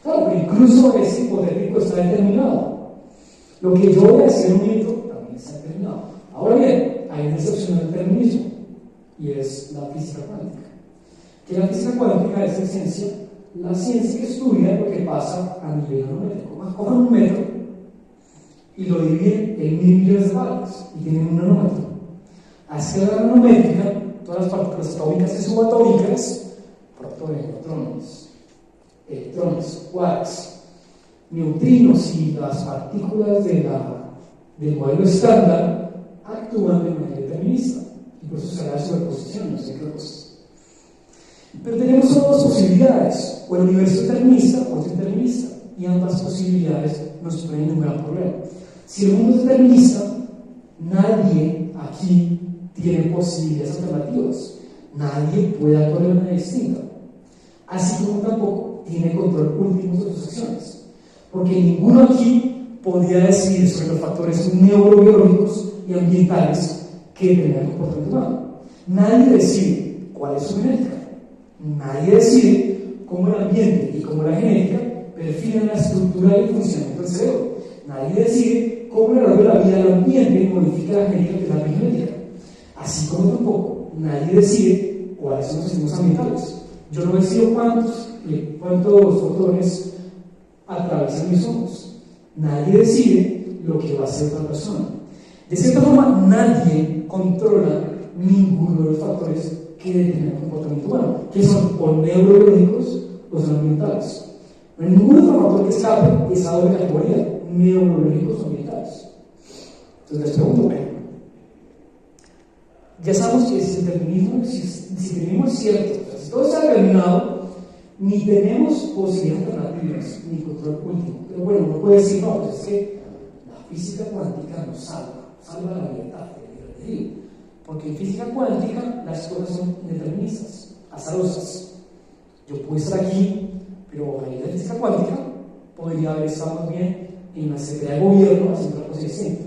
Claro, pero incluso ese hipotético está determinado. Lo que yo voy a decir en un momento también está determinado. Ahora bien, hay una excepción al determinismo, y es la física cuántica. Que la física cuántica es en esencia la ciencia que estudia lo que pasa a nivel nanométrico. Cojan un metro y lo dividen en 1000 millones de partes y tienen un nanómetro. A escala nanométrica, todas las partículas atómicas y subatómicas, protones, neutrones, electrones, quarks, neutrinos y las partículas del modelo estándar actúan de manera determinista y por eso se da superposición, no sé qué cosas. Pero tenemos solo dos posibilidades, o el universo determinista o es determinista, y ambas posibilidades nos ponen un gran problema. Si el mundo es determinista, nadie aquí tiene posibilidades alternativas, nadie puede actuar de manera distinta, así como tampoco tiene control último sobre sus acciones, porque ninguno aquí podría decidir sobre los factores neurobiológicos y ambientales que determinan el comportamiento humano. Nadie decide cuál es su genética, nadie decide cómo el ambiente y cómo la genética definen la estructura y el funcionamiento del cerebro. Nadie decide cómo a lo largo de la vida el ambiente modifica la genética de la genética. Así como tampoco nadie decide cuáles son los signos ambientales. Yo no decido cuántos fotones atraviesan mis ojos. Nadie decide lo que va a hacer otra persona. De cierta forma, nadie controla ninguno de los factores que determinan el comportamiento humano, que son o neurobiológicos o son ambientales. No hay ningún otro factor que escape esa doble categoría, neurobiológicos o ambientales. Entonces les pregunto, ya sabemos que si el determinismo es cierto, o sea, si todo está determinado, ni tenemos posibilidades alternativas, ni control último. Pero bueno, uno puede decir, no, pues es que la física cuántica nos salva la libertad, el albedrío. Porque en física cuántica las cosas son indeterministas, azarosas. Yo puedo estar aquí, pero en la física cuántica podría haber estado más bien en una secretaría de gobierno haciendo una cosa distinta.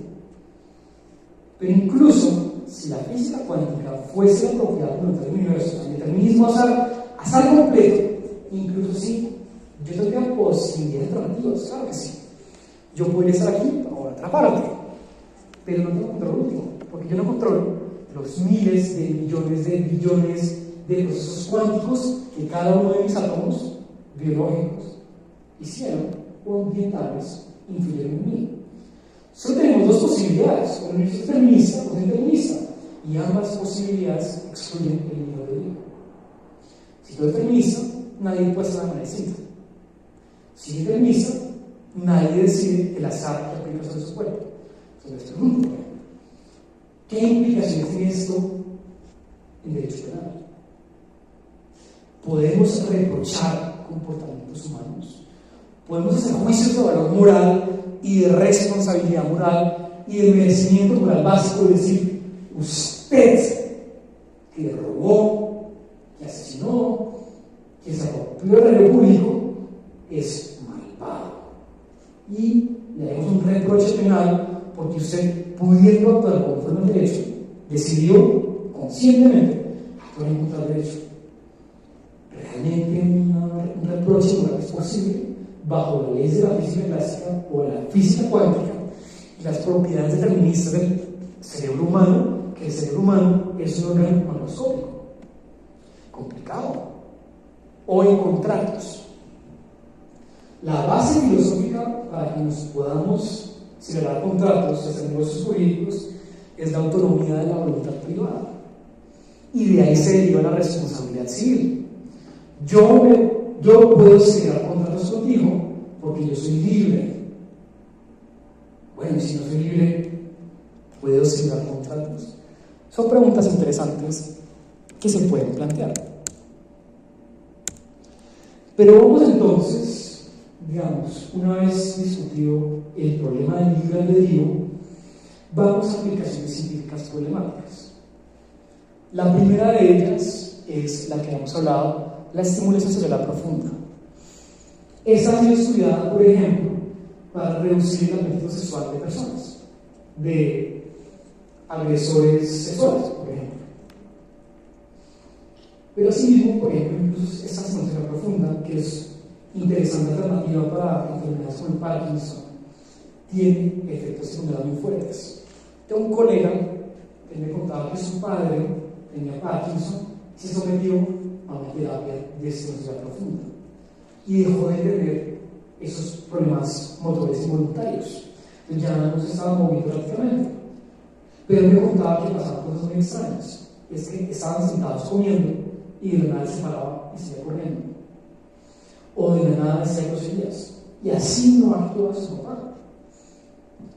Pero incluso si la física cuántica fuese la propiedad del universo, el determinismo azar completo, incluso sí, yo tendría posibilidades alternativas, claro que sí. Yo podría estar aquí o en otra parte, pero no tengo control último, porque yo no controlo los miles de millones de billones de procesos cuánticos que cada uno de mis átomos biológicos hicieron o ambientales influyeron en mí. Solo tenemos dos posibilidades, o el universo es determinista o es determinista, y ambas posibilidades excluyen el libre albedrío. Si todo es determinista, nadie puede hacer de manera distinta. Si es determinista, nadie decide el azar que aplica sobre su cuerpo. Entonces les pregunto, ¿qué implicaciones tiene esto en derecho penal? ¿Podemos reprochar comportamientos humanos? ¿Podemos hacer juicios de valor moral y de responsabilidad moral y de merecimiento moral básico? Es decir, usted que robó, que asesinó, que se apropió del erario público, es malvado. Y le damos un reproche penal porque usted, pudiendo actuar conforme al derecho, decidió conscientemente actuar en contra del derecho. realmente un reproche moral es posible bajo las leyes de la física clásica o la física cuántica y las propiedades deterministas del cerebro humano, que el cerebro humano es un órgano macroscópico, complicado, o en contratos. La base filosófica para que nos podamos celebrar contratos y hacer negocios jurídicos es la autonomía de la voluntad privada, y de ahí se deriva la responsabilidad civil. Yo puedo celebrar contratos contigo porque yo soy libre. Bueno, y si no soy libre, ¿puedo celebrar contratos? Son preguntas interesantes que se pueden plantear. Pero vamos entonces, digamos, una vez discutido el problema del libre albedrío, vamos a aplicaciones científicas problemáticas. La primera de ellas es la que hemos hablado, la estimulación cerebral profunda. Esa ha sido estudiada, por ejemplo, para reducir el apetito sexual de personas, de agresores sexuales, por ejemplo. Pero asimismo, por ejemplo, incluso esa estimulación profunda, que es interesante alternativa para enfermedades como el Parkinson, tiene efectos secundarios muy fuertes. Tengo un colega que me contaba que su padre tenía Parkinson y se sometió a una terapia de estimulación profunda y dejó de tener esos problemas motores involuntarios. Entonces ya no se estaba moviendo prácticamente. Pero me contaba que pasaban cosas muy extrañas. Es que estaban sentados comiendo y de la nada se paraba y seguía corriendo. O de la nada decía groserías. Y así no actúa su papá.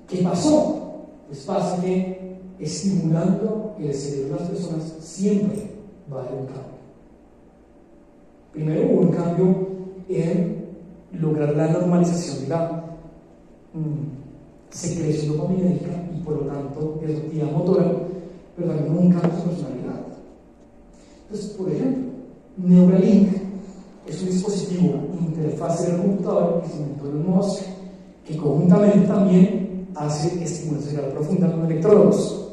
¿Qué pasó? Pues pasa que estimulando el cerebro de las personas siempre va a haber un cambio. Primero hubo un cambio en lograr la normalización de la secreción dopaminérgica y por lo tanto de la actividad motora, pero también hubo un cambio en su personalidad. Entonces, por ejemplo, Neuralink es un dispositivo interfaz del computador que se inventó Elon Musk, que conjuntamente también hace estimulación cerebral profunda con electrodos.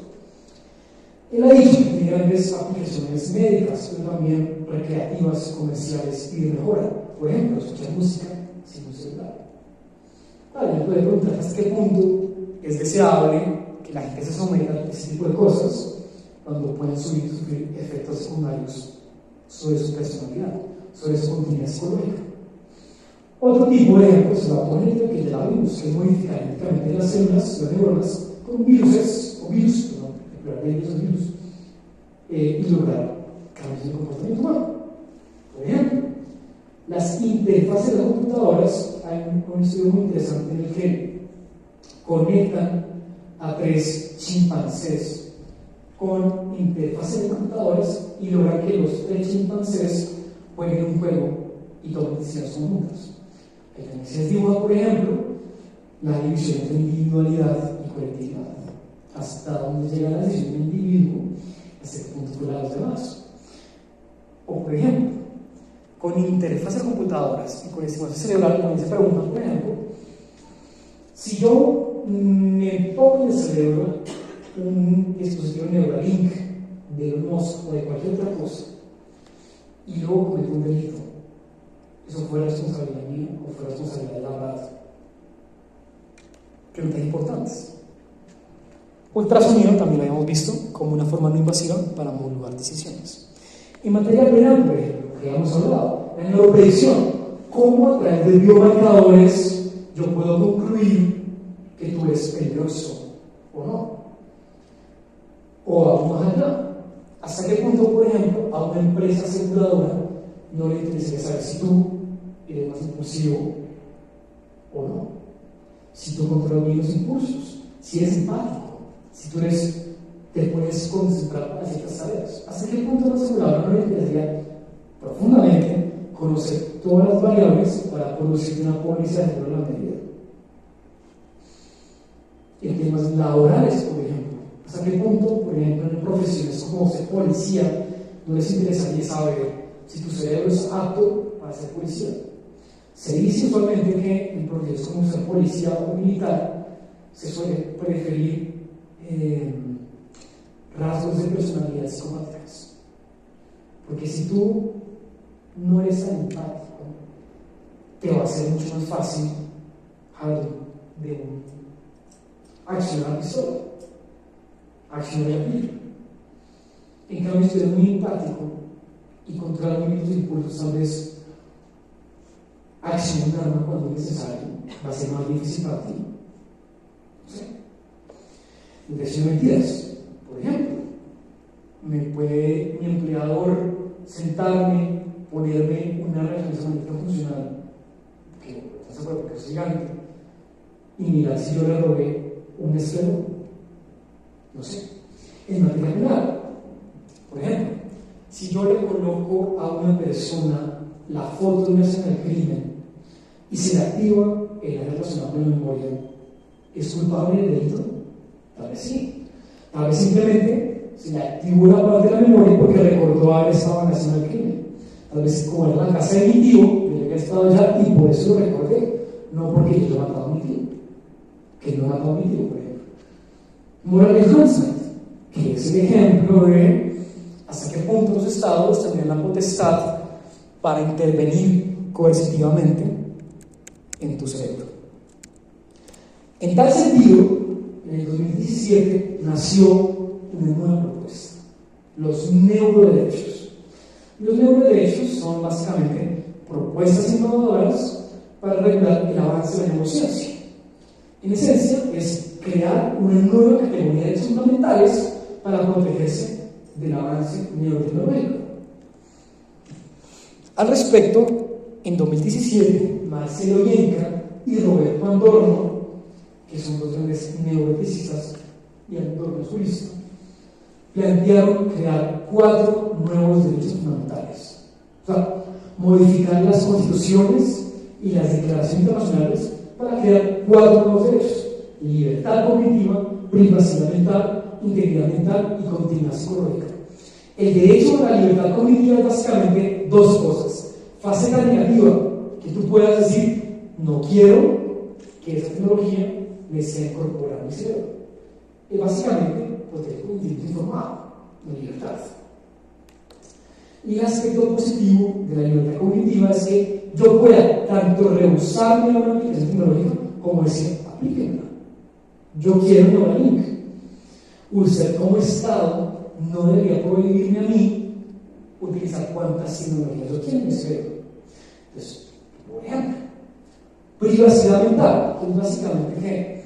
Él ha dicho que tiene grandes aplicaciones médicas, pero también recreativas, comerciales y de mejora. Por ejemplo, escuchar música sin un celular. Alguien puede preguntar hasta qué punto es deseable que la gente se someta a ese tipo de cosas cuando pueden sufrir efectos secundarios sobre su personalidad, sobre su continuidad psicológica. Otro tipo de ejemplo es la autogenética, que ya la vimos, que es modificar genéticamente las células, las neuronas, con virus, y lograr cambios en el comportamiento humano. Por ejemplo, las interfaces de las computadoras, hay un estudio muy interesante en el que conectan a 3 chimpancés con interfaces de computadoras y logran que los 3 chimpancés jueguen un juego y tomen decisiones conjuntas. Ahí se dibuja, por ejemplo, la división entre individualidad y colectividad, hasta donde llega la decisión del individuo, hasta qué punto fuera los demás. O, por ejemplo, con interfaces de computadoras y con estimulación cerebral, también se pregunta, por ejemplo, si yo me pongo en el cerebro un dispositivo Neuralink de Elon Musk o de cualquier otra cosa y luego cometo un delito, ¿eso fue responsabilidad mía o fue responsabilidad de la verdad? Preguntas importantes. Ultrasonido también lo habíamos visto como una forma no invasiva para modular decisiones. En materia penal, por ejemplo, que hemos hablado, la neuropredicción, cómo a través de biomarcadores yo puedo concluir que tú eres peligroso o no. O aún más allá, hasta qué punto, por ejemplo, a una empresa aseguradora no le interesa saber si tú eres más impulsivo o no, si tú controlas bien los impulsos, si eres empático, si tú te puedes concentrar para ciertas tareas. ¿Hasta qué punto a la aseguradora no le interesaría profundamente conocer todas las variables para producir una póliza dentro de la medida? En temas laborales, por ejemplo, ¿hasta qué punto, por ejemplo, en profesiones como ser policía, no les interesaría saber si tu cerebro es apto para ser policía? Se dice usualmente que en profesiones como ser policía o militar se suele preferir rasgos de personalidad psicopáticas, porque si tú no eres tan empático, te va a ser mucho más fácil de accionar la pistola, accionar la pila. En cambio, si eres muy empático y controlar muy bien tus impulsos, tal vez accionar un arma cuando es necesario va a ser más difícil para ti. No sé. Decir mentiras, por ejemplo. Me puede mi empleador sentarme, ponerme una referencia funcional, que no se puede porque es gigante, y mirar si yo le robé un espejo. No sé. En materia penal, por ejemplo, si yo le coloco a una persona la foto de una escena del crimen y se le activa el área relacionada con la memoria, ¿es culpable del delito? Tal vez sí. Tal vez simplemente se le activó la parte de la memoria porque recordó haber estado en la escena del crimen. Tal vez como era la casa de mi tío, yo había estado allá y por eso lo recordé, no porque yo he matado a mi tío, que no he matado a mi tío, por ejemplo. Moral enhancement, que es el ejemplo de hasta qué punto los estados tendrían la potestad para intervenir coercitivamente en tu cerebro. En tal sentido, en el 2017 nació una nueva propuesta, los neuroderechos. Los neuroderechos son básicamente propuestas innovadoras para regular el avance de la neurociencia. En esencia, es crear una nueva categoría de derechos fundamentales para protegerse del avance neurotecnológico. Al respecto, en 2017, Marcelo Yenca y Roberto Adorno, que son dos grandes neuroeticistas y Adorno es jurista, plantearon crear 4 nuevos derechos fundamentales. O sea, modificar las constituciones y las declaraciones internacionales para crear 4 nuevos derechos: libertad cognitiva, privacidad mental, integridad mental y continuidad psicológica. El derecho a la libertad cognitiva es básicamente 2 cosas: faceta negativa, que tú puedas decir, no quiero que esa tecnología me sea incorporada a mi cerebro. Es básicamente proteger un individuo informado, la libertad. Y el aspecto positivo de la libertad cognitiva es que yo pueda tanto rehusarme a una aplicación tecnológica como decir, aplíquenla. Yo quiero Neuralink. Usted como Estado no debería prohibirme a mí utilizar cuantas tecnologías yo quiero en mi cerebro. Entonces, por ejemplo, privacidad mental, que es básicamente que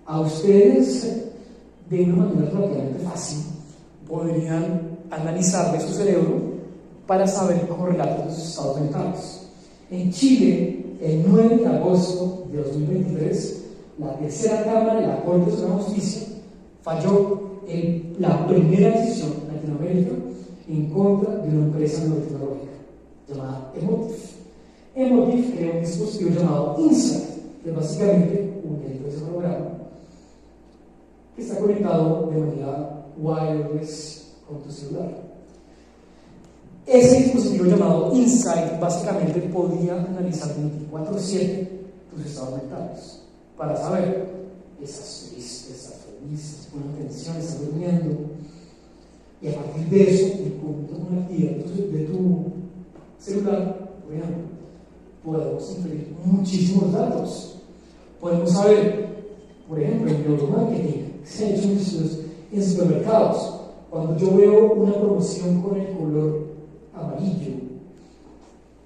a ustedes, de una manera relativamente fácil, podrían analizar de su cerebro para saber correlatos de sus estados mentales. En Chile, el 9 de agosto de 2023, la tercera Cámara de la Corte de Suprema de Justicia falló la primera decisión en Latinoamérica en contra de una empresa neurotecnológica llamada Emotiv. Emotiv creó un dispositivo llamado Insight, que es básicamente un electroencefalograma que está conectado de manera wireless con tu celular. Ese dispositivo llamado Insight básicamente podía analizar 24/7 tus estados mentales para saber, estás feliz, estás con atención, estás durmiendo, y a partir de eso, en conjunto con la actividad de tu celular, por ejemplo, podemos inferir muchísimos datos. Podemos saber, por ejemplo, en neuromarketing, se han hecho estudios en supermercados. Cuando yo veo una promoción con el color amarillo,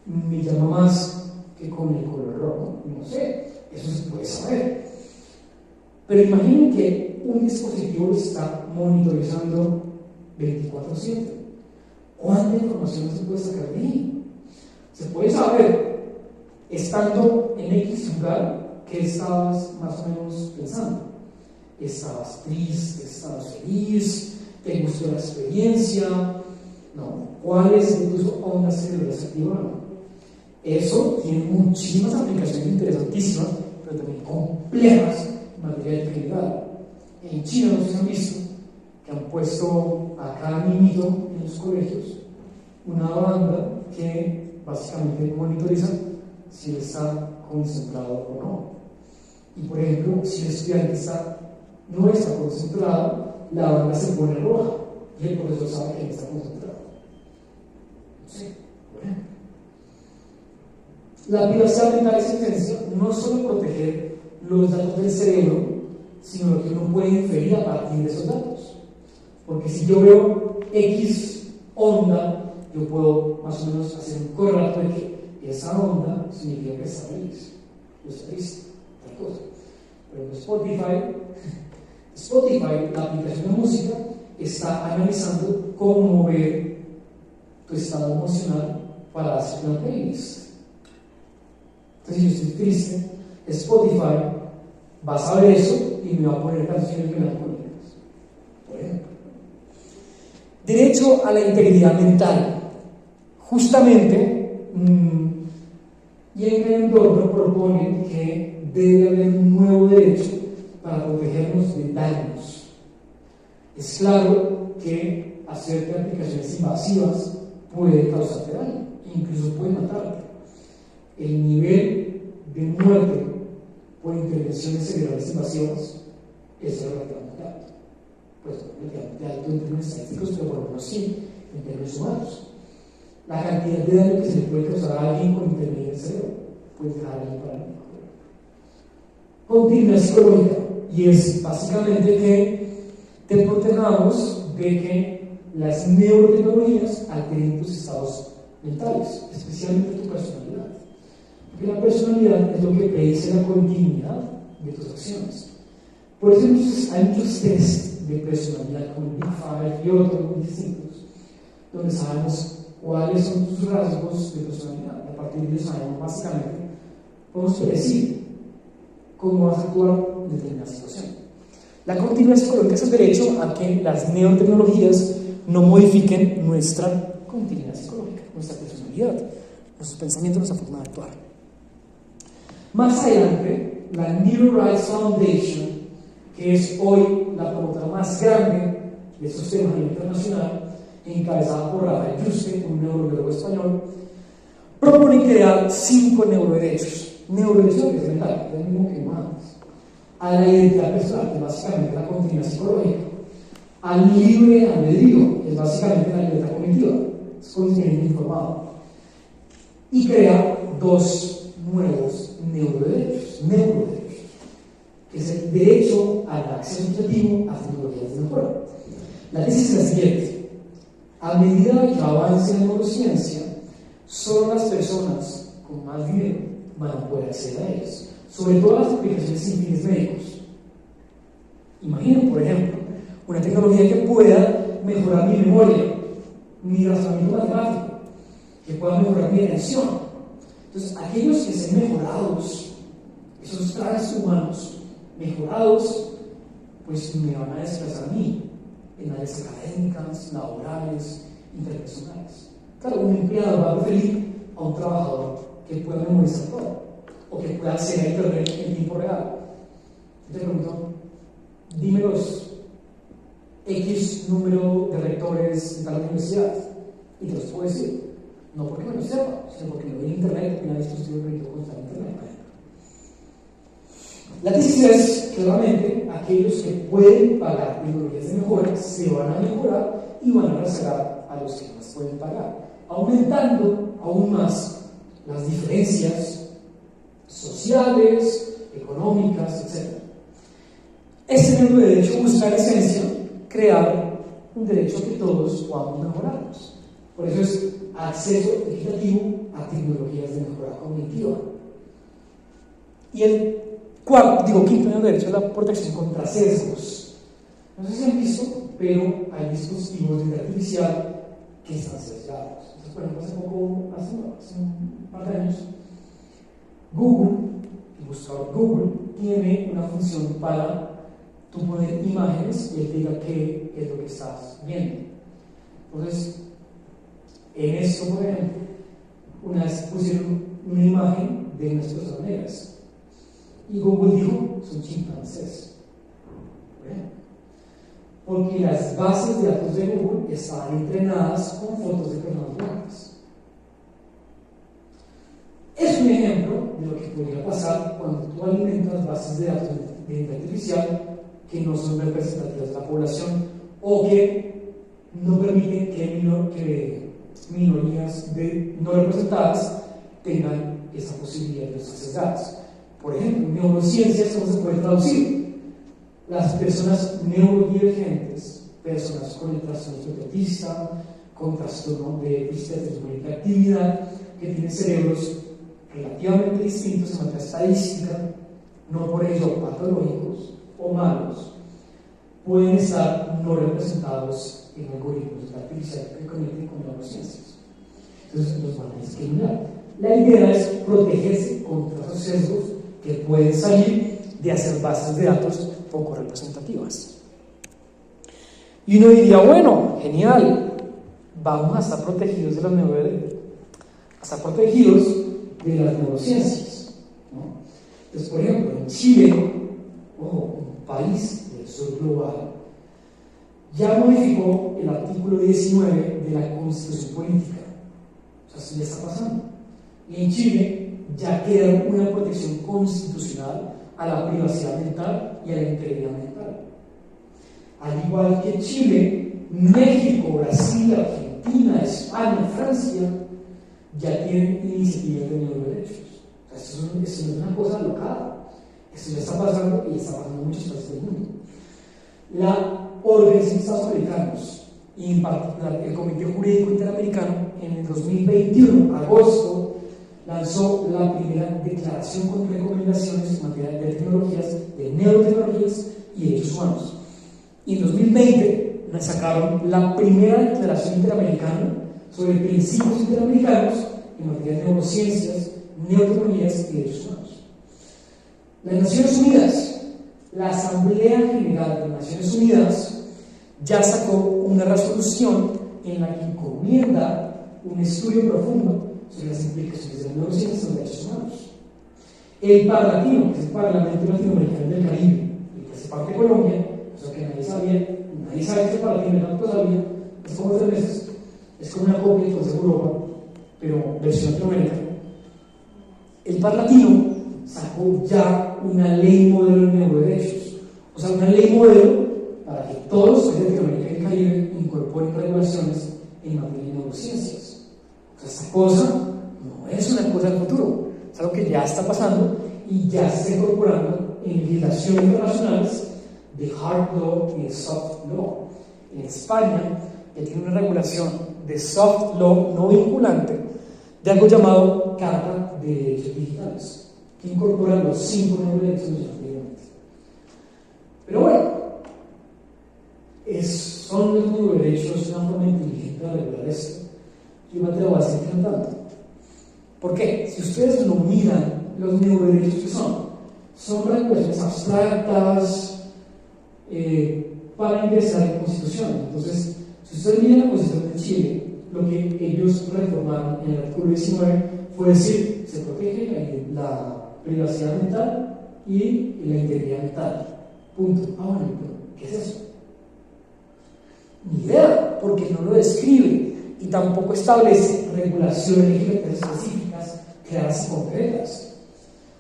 me llama más que con el color rojo. No sé, eso se puede saber. Pero imaginen que un dispositivo lo está monitorizando 24/7. ¿Cuánta información se puede sacar de ahí? Se puede saber, estando en X lugar, qué estabas más o menos pensando. ¿Estabas triste? ¿Estabas feliz? ¿Te gustó la experiencia? No. ¿Cuáles de tus ondas cerebrales se activaron? Eso tiene muchísimas aplicaciones interesantísimas, pero también complejas en materia de integridad. En China, no sé si han visto que han puesto a cada niñito en los colegios una banda que básicamente monitoriza si él está concentrado o no. Y por ejemplo, si el estudiante no está concentrado, la banda se pone roja y el profesor sabe que él está concentrado. sé, por ejemplo. La privacidad mental es esencia no solo proteger los datos del cerebro, sino lo que uno puede inferir a partir de esos datos. Porque si yo veo X onda, yo puedo más o menos hacer un correlato de que esa onda significa que está feliz, o está triste, tal cosa. Por ejemplo, Spotify, la aplicación de música, está analizando cómo mover tu estado emocional para hacer una playlist. Entonces, si yo estoy triste, Spotify va a saber eso y me va a poner canciones melancólicas, por ejemplo. Derecho a la integridad mental. Justamente, Jenga y Dorner proponen que debe haber un nuevo derecho para protegernos de daños. Es claro que hacerte aplicaciones invasivas puede causarte daño, incluso puede matarte. El nivel de muerte por intervenciones cerebrales invasivas es relativamente alto. Pues relativamente alto en términos estadísticos, pero por lo menos sí en términos humanos. La cantidad de daño que se le puede causar a alguien con intervenir en el cerebro puede dejar a alguien paralítico. Continuidad psicológica, y es básicamente que te protejamos de que las neurotecnologías alteren tus estados mentales, especialmente tu personalidad. Porque la personalidad es lo que predice la continuidad de tus acciones. Por eso hay muchos test de personalidad, como el Big Five y otros muy distintos, donde sabemos cuáles son tus rasgos de personalidad. Y a partir de eso sabemos básicamente, podemos predecir cómo vas a actuar en determinada situación. La continuidad psicológica es el derecho a que las neurotecnologías no modifiquen nuestra continuidad psicológica, nuestra personalidad, nuestros pensamientos, nuestra forma de actuar. Más adelante, la Neural Rights Foundation, que es hoy la promotora más grande de estos temas a nivel internacional, encabezada por Rafael Yuste, un neurólogo español, propone crear 5 neuroderechos. Neuroderechos que es mental, es el mismo que humanos. A la identidad personal, que es básicamente la continuidad psicológica. Al libre albedrío, que es básicamente la libertad cognitiva, es consciente informado. Y crea 2 nuevos neuroderechos, que es el derecho al acceso equitativo a tecnologías de mejora. La tesis es la siguiente: a medida que avance la neurociencia, solo las personas con más dinero van a poder acceder a ellas, sobre todo las aplicaciones sin fines médicos. Imaginen, por ejemplo, una tecnología que pueda mejorar mi memoria, mi razonamiento matemático, que pueda mejorar mi atención. Entonces, aquellos que sean mejorados, esos transhumanos mejorados, pues me van a desplazar a mí en áreas académicas, laborales, interpersonales. Claro, un empleado va a preferir a un trabajador que pueda memorizar todo, o que pueda acceder a internet en tiempo real. Yo te pregunto, dime los X número de rectores de tal universidad, y te los puedo decir, no porque me lo sepa, sino porque lo vi en internet, porque una vez que estoy repetido con internet. La tesis es, claramente, aquellos que pueden pagar tecnologías de mejora se van a mejorar y van a rezagar a los que no las pueden pagar, aumentando aún más las diferencias sociales, económicas, etc. Este nuevo derecho busca en esencia crear un derecho a que todos podamos mejorarnos. Por eso es acceso equitativo a tecnologías de mejora cognitiva. Y el quinto derecho es la protección contra sesgos. No sé si han visto, pero hay dispositivos de inteligencia artificial que están sesgados. Entonces, por ejemplo, hace un par de años, Google, el buscador Google, tiene una función para tú poner imágenes y él diga qué es lo que estás viendo. Entonces, en esto, por ejemplo, una vez pusieron una imagen de unas personas negras y Google dijo, son chimpancés. Porque las bases de datos de Google estaban entrenadas con fotos de personas blancas. Es un ejemplo de lo que podría pasar cuando tú alimentas bases de datos de inteligencia artificial que no son representativas de la población o que no permiten que minorías no representadas tengan esa posibilidad de ser sesgadas. Por ejemplo, en neurociencias, ¿cómo se puede traducir? Las personas neurodivergentes, personas con el trastorno espectro autista, con trastorno de déficit de atención y hiperactividad, que tienen cerebros relativamente distintos en materia estadística, no por ello patológicos o malos, pueden estar no representados en algoritmos de artificial que conecten con neurociencias. Entonces los van a discriminar. La idea es protegerse contra esos sesgos que pueden salir de hacer bases de datos poco representativas. Y uno diría, bueno, genial, vamos a estar protegidos de las a estar protegidos de las neurociencias, ¿no? Entonces, por ejemplo, en Chile, un país del sur global, ya modificó el artículo 19 de la Constitución Política. O sea, eso ya está pasando. Y en Chile ya queda una protección constitucional a la privacidad mental y a la integridad mental. Al igual que Chile, México, Brasil, Argentina, España, Francia ya tienen iniciativas de neuroderechos. O sea, esto no es una cosa alocada. Esto ya está pasando y está pasando en muchos países del mundo. La Organización de Estados Americanos y en particular el Comité Jurídico Interamericano en el 2021, agosto, lanzó la primera declaración con recomendaciones en materia de tecnologías, de neurotecnologías y derechos humanos. Y en 2020 sacaron la primera declaración interamericana sobre principios interamericanos en materia de neurociencias, neurotecnologías y derechos humanos. Las Naciones Unidas, la Asamblea General de las Naciones Unidas, ya sacó una resolución en la que encomienda un estudio profundo sobre las implicaciones de las neurociencias en los derechos humanos. El Parlatino, que es el Parlamento Latinoamericano del Caribe, y que hace parte de Colombia, eso que nadie sabe que el Parlatino tampoco sabía, es como 3 meses, es como una copia del Consejo de Europa, pero versión Latinoamérica. El Parlatino sacó ya una ley modelo de neuroderechos, o sea, una ley modelo para que todos los países de Latinoamérica y el Caribe incorporen regulaciones en materia de neurociencias. O sea, esta cosa no es una cosa del futuro, es algo que ya está pasando y ya se está incorporando en legislaciones internacionales de hard law y de soft law. En España ya tiene una regulación de soft law no vinculante de algo llamado Carta de Derechos Digitales, que incorpora los 5 neuroderechos anteriormente. Pero bueno, son los neuroderechos una forma inteligente de regular esto. Yo me atrevo a seguir cantando. ¿Por qué? Si ustedes lo miran, los neuroderechos que son regulaciones abstractas para ingresar en constitución. Entonces, si ustedes miran la Constitución de Chile, lo que ellos reformaron en el artículo 19 fue decir, se protege la privacidad mental y la integridad mental. Punto. Bueno, ¿qué es eso? Ni idea, porque no lo describe y tampoco establece regulaciones legislativas específicas claras y concretas.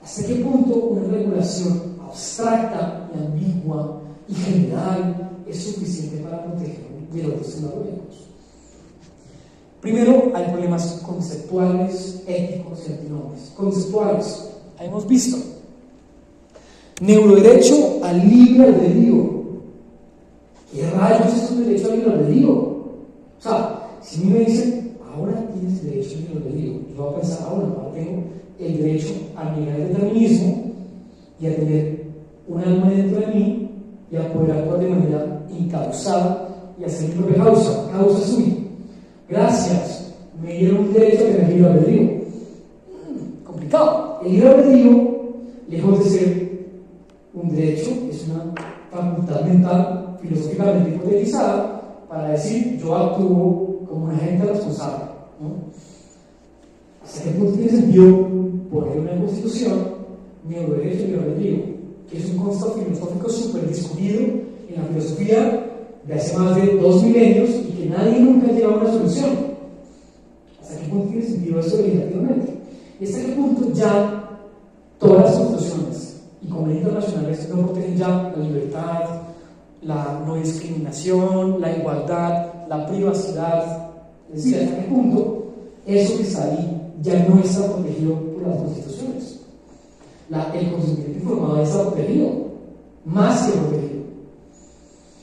¿Hasta qué punto una regulación abstracta y ambigua y general es suficiente para proteger de los derechos tecnológicos? Primero, hay problemas conceptuales, éticos y antinomias. Conceptuales, hemos visto neuroderecho al libre albedrío. ¿Qué rayos es un derecho al libre albedrío? O sea, si a mí me dicen, ahora tienes derecho al libre albedrío, yo voy a pensar, ahora tengo el derecho a negar el determinismo y a tener un alma dentro de mí y a poder actuar de manera incausada y hacer mi propia causa suya. Gracias, me dieron un derecho a tener libre albedrío. Complicado. El libre albedrío, lejos de ser un derecho, es una facultad mental filosóficamente hipotetizada para decir yo actúo como un agente responsable, ¿no? ¿Hasta qué punto tiene sentido poner una constitución neuroderecho y libre albedrío, que es un concepto filosófico súper discutido en la filosofía de hace más de 2 milenios y que nadie nunca ha llegado a una solución? ¿Hasta qué punto tiene sentido eso legislativamente? ¿Y hasta qué punto ya todas las constituciones y convenios internacionales no protegen ya la libertad, la no discriminación, la igualdad, la privacidad, Es decir, hasta qué punto eso que está ahí ya no está protegido por las constituciones. El consentimiento informado ya está protegido, más que protegido.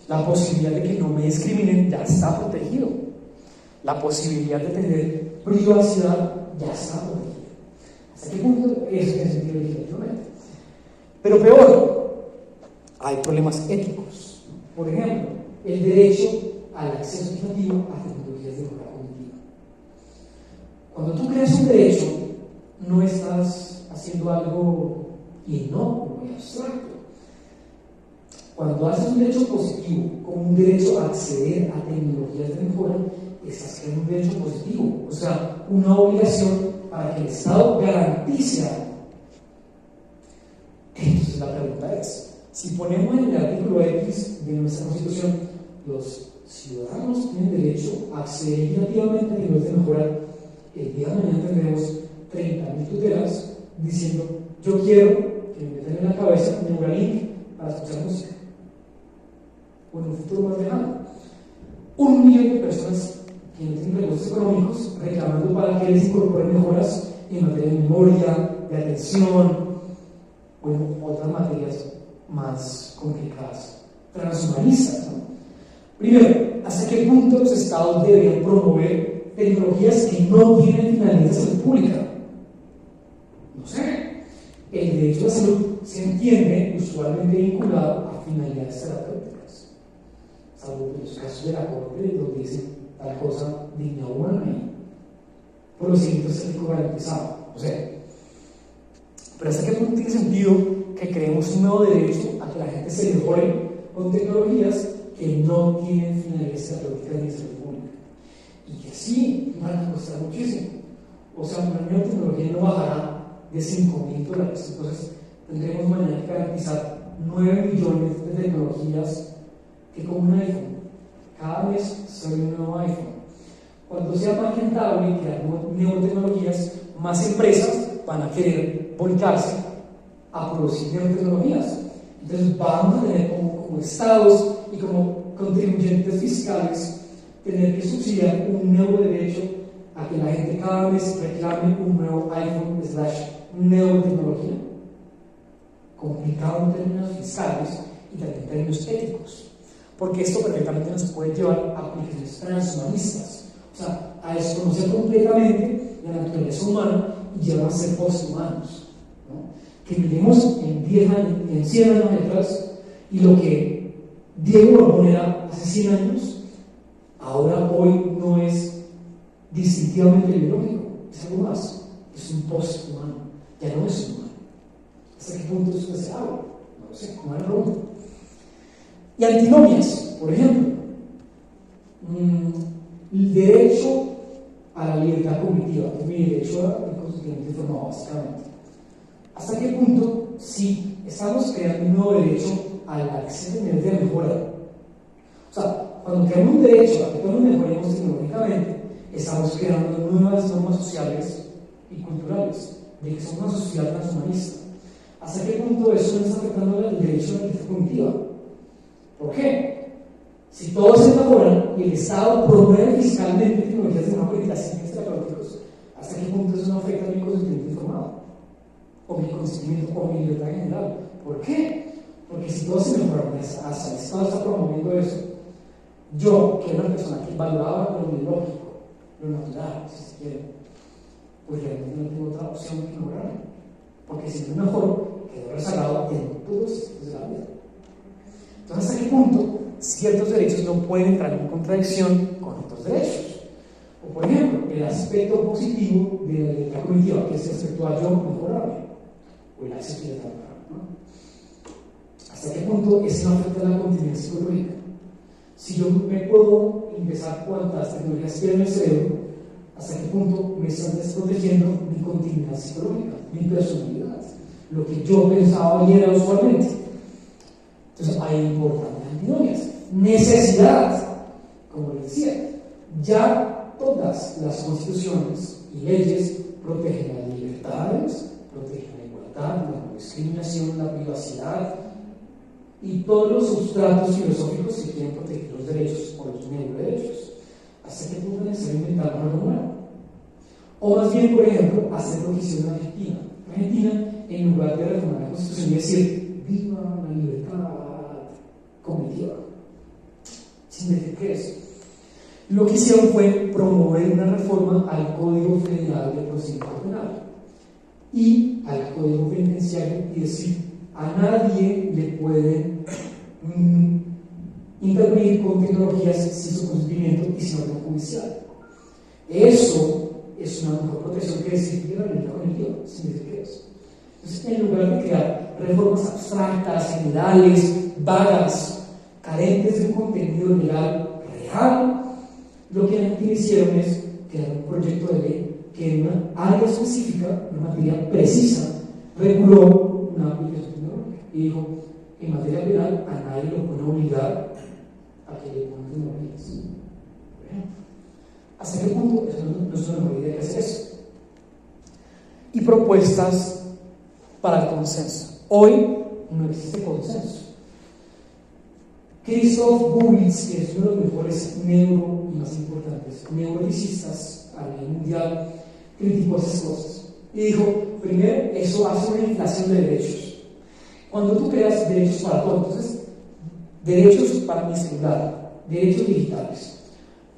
La posibilidad de que no me discriminen ya está protegido. La posibilidad de tener privacidad ya está protegida. ¿Hasta qué punto eso tiene sentido legislativamente? Pero peor, hay problemas éticos. Por ejemplo, el derecho al acceso equitativo a tecnologías de mejora cognitiva. Cuando tú creas un derecho, no estás haciendo algo inocuo y abstracto. Cuando haces un derecho positivo, como un derecho a acceder a tecnologías de mejora, estás creando un derecho positivo, o sea, una obligación para que el Estado garantice algo. Entonces la pregunta es, si ponemos en el artículo X de nuestra Constitución, los ciudadanos tienen derecho a acceder equitativamente a tecnologías de mejora, el día de mañana tendremos 30.000 tutelas diciendo, yo quiero que me metan en la cabeza un Neuralink para escuchar música. O en un futuro más lejano, 1 millón de personas que no tienen recursos económicos reclamando para que les incorporen mejoras en materia de memoria, de atención, o en otras materias más complicadas, transhumanistas, ¿no? Primero, ¿hasta qué punto los estados deberían promover tecnologías que no tienen finalidad de salud pública? No sé. El derecho a la salud se entiende usualmente vinculado a finalidades terapéuticas, salvo en los casos de la corte donde dicen tal cosa digna humana y procedimientos éticos garantizados. O sea, pero ¿hasta qué punto tiene sentido que creemos un nuevo derecho a que la gente se mejore con tecnologías que no tienen finalidades terapéuticas ni de salud pública? Y que sí van a costar muchísimo. O sea, una nueva tecnología no bajará de $5.000. Entonces, tendremos mañana que garantizar 9 millones de tecnologías que como un iPhone. Cada mes sale un nuevo iPhone. Cuando sea más rentable crear nuevas tecnologías, más empresas van a querer volcarse a producir nuevas tecnologías. Entonces vamos a tener como estados y como contribuyentes fiscales tener que subsidiar un nuevo derecho a que la gente cada vez reclame un nuevo iPhone / nueva tecnología. Complicado en términos fiscales y también en términos éticos, porque esto perfectamente nos puede llevar a aplicaciones transhumanistas, o sea, a desconocer completamente la naturaleza humana y llevar a ser posthumanos, ¿no? Que miremos en 10 años, en 100 años atrás, y lo que Diego Borbón era hace 100 años, ahora hoy no es distintivamente biológico, es algo más, es un posthumano, ya no es humano. ¿Hasta qué punto eso se habla? No lo sé, como era Roma. Y antinomias, por ejemplo, el derecho a la libertad cognitiva, que es mi derecho al consentimiento informado, básicamente. ¿Hasta qué punto, si estamos creando un nuevo derecho al acceso a tecnología de mejora? O sea, cuando creamos un derecho a que todos nos mejoremos tecnológicamente, estamos creando nuevas normas sociales y culturales, de que somos una sociedad transhumanista. ¿Hasta qué punto eso no está afectando el derecho a la libertad cognitiva? ¿Por qué? Si todos se mejoran y el Estado promueve fiscalmente tecnologías de mejora política sin fines terapéuticos, ¿hasta qué punto eso no afecta mi consentimiento informado? O mi consentimiento o mi libertad en general. ¿Por qué? Porque si todos se mejoran, hasta el Estado está promoviendo eso. Yo, que era una persona que valoraba lo biológico, lo natural, si se quiere, pues realmente no tengo otra opción que mejorarme. Porque si no mejoro, quedo rezagado en todos los sitios de la vida. Entonces, ¿hasta qué punto ciertos derechos no pueden entrar en contradicción con otros derechos? O, por ejemplo, el aspecto positivo de la libertad cognitiva, que es respecto a yo mejorarme, o el acceso a la libertad, ¿no? ¿Hasta qué punto eso no afecta la continuidad psicológica? Si yo me puedo empezar cuantas tecnologías quiero en el cerebro, ¿hasta qué punto me están desprotegiendo mi continuidad psicológica, mi personalidad, lo que yo pensaba y era usualmente? Entonces hay importantes antinomias. Necesidad, como les decía, ya todas las constituciones y leyes protegen las libertades, protegen la igualdad, la no discriminación, la privacidad y todos los sustratos filosóficos que quieren proteger los derechos o los neuroderechos. ¿Hasta qué punto es necesario inventar quieren, por ejemplo, hacer lo que hicieron en Argentina. Argentina, en lugar de reformar la Constitución y decir, viva la libertad cognitiva, significa que eso. Lo que hicieron fue promover una reforma al Código Federal de Procedimiento Penal y al Código Penitenciario y decir, a nadie le pueden intervenir con tecnologías sin su consentimiento y sin orden judicial. Eso es una mejor protección que decir que la libertad cognitiva significa eso. Entonces, en lugar de crear reformas abstractas, generales, vagas, carentes de un contenido legal real, lo que hicieron es crear un proyecto de ley que en una área específica, una materia precisa, reguló una aplicación tecnológica y dijo, en materia penal a nadie lo puede obligar a que le pongan tecnologías. ¿Hasta qué punto? Eso no es una mejor idea que hacer eso. Y propuestas para el consenso. Hoy no existe consenso. Christoph Bubitz, que es uno de los mejores y más importantes neurologistas a nivel mundial, criticó esas cosas y dijo, primero, eso hace una inflación de derechos. Cuando tú creas derechos para todos, entonces, derechos para mi celular, derechos digitales,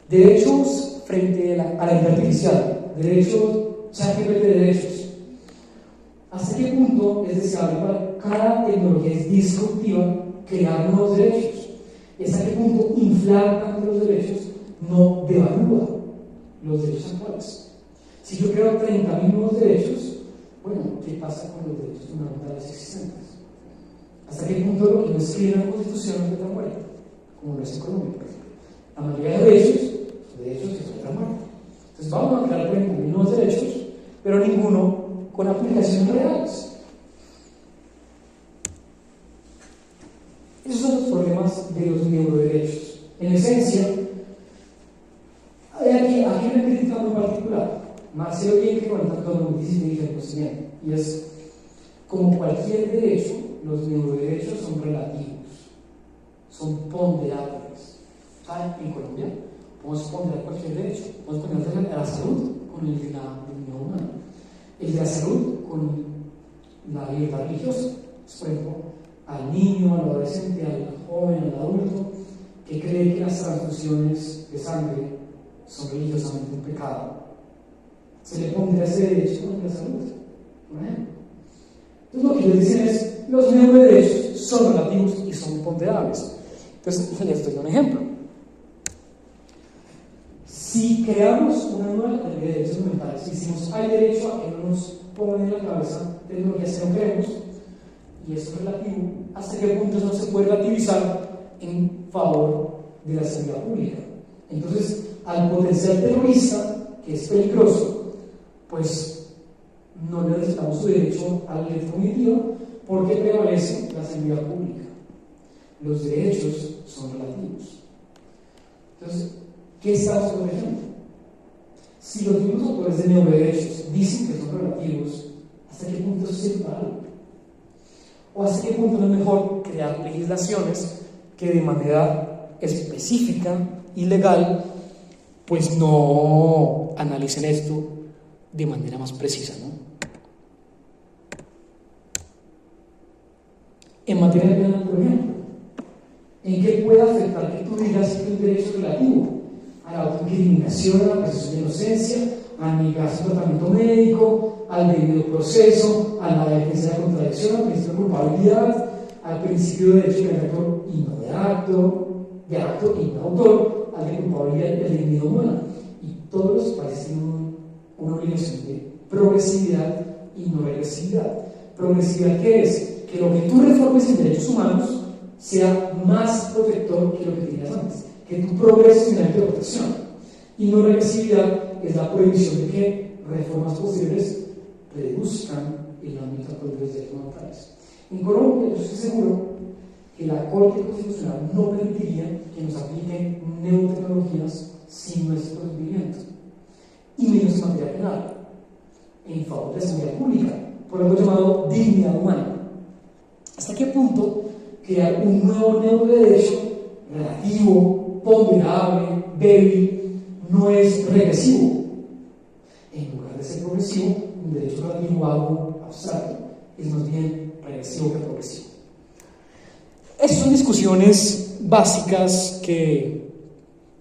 derechos frente a la inteligencia artificial, derechos, ChatGPT de derechos. ¿Hasta qué punto es deseable para cada tecnología es disruptiva crear nuevos derechos? ¿Y hasta qué punto inflar tanto los derechos no devalúa los derechos actuales? Si yo creo 30.000 nuevos derechos, bueno, ¿qué pasa con los derechos fundamentales existentes? ¿Hasta qué punto lo que no escribe en la Constitución es letra muerta? Como lo es en Colombia, por ejemplo. La mayoría de derechos son derechos que son letra muerta. Entonces vamos a crear 30.000 nuevos derechos, pero ninguno con aplicaciones reales. Esos son los problemas de los neuroderechos. En esencia, hay una crítica muy particular. Marcelo Bien, que cuenta con lo que dice el conocimiento, y es como cualquier derecho, los neuroderechos son relativos, son ponderables. ¿Saben? En Colombia podemos ponderar cualquier derecho, podemos ponderar a la salud con el de la dignidad humana, el de la salud con la libertad religiosa. Por ejemplo, al niño, al adolescente, al joven, al adulto, que cree que las transfusiones de sangre son religiosamente un pecado, se le pondrá ese derecho con la salud, por ejemplo. Entonces lo que ellos dicen es, los neuroderechos son relativos y son ponderables. Entonces les doy un ejemplo. Si creamos una nueva categoría de derechos fundamentales y decimos, hay derecho a que no nos pongan en la cabeza tecnologías que no queremos, y eso es relativo, ¿hasta qué punto eso no se puede relativizar en favor de la seguridad pública? Entonces, al potencial terrorista, que es peligroso, pues no le respetamos su derecho a la libertad cognitiva porque prevalece la seguridad pública. Los derechos son relativos. Entonces, ¿qué estamos corrigiendo? Si los mismos autores de neuroderechos dicen que son relativos, ¿hasta qué punto eso sirve para algo? ¿O hasta qué punto no es mejor crear legislaciones que de manera específica y legal pues no analicen esto de manera más precisa, ¿no? En materia penal, por ejemplo, ¿en qué puede afectar que tú digas que un derecho relativo a la autoincriminación, a la presunción de inocencia, a negarse un tratamiento médico, al debido proceso, a la defensa de la contradicción, al principio de culpabilidad, al principio de derecho de actor y no de acto y no autor, al de culpabilidad y al de dignidad humana? Y todos los países tienen una obligación de progresividad y no regresividad. ¿Progresividad qué es? Que lo que tú reformes en derechos humanos sea más protector que lo que tenías antes, que tú progreses en el de protección. Y no regresividad es la prohibición de que reformas posteriores reduzcan el ámbito de los derechos fundamentales. En Colombia, yo estoy seguro que la Corte Constitucional no permitiría que nos apliquen neurotecnologías sin nuestro consentimiento, y menos en materia penal, en favor de la seguridad pública, por algo llamado dignidad humana. ¿Hasta qué punto crear un nuevo neuroderecho relativo, ponderable, débil, no es regresivo? En lugar de ser progresivo, un derecho relativo a algo abstracto es más bien regresivo que progresivo. Esas son discusiones básicas que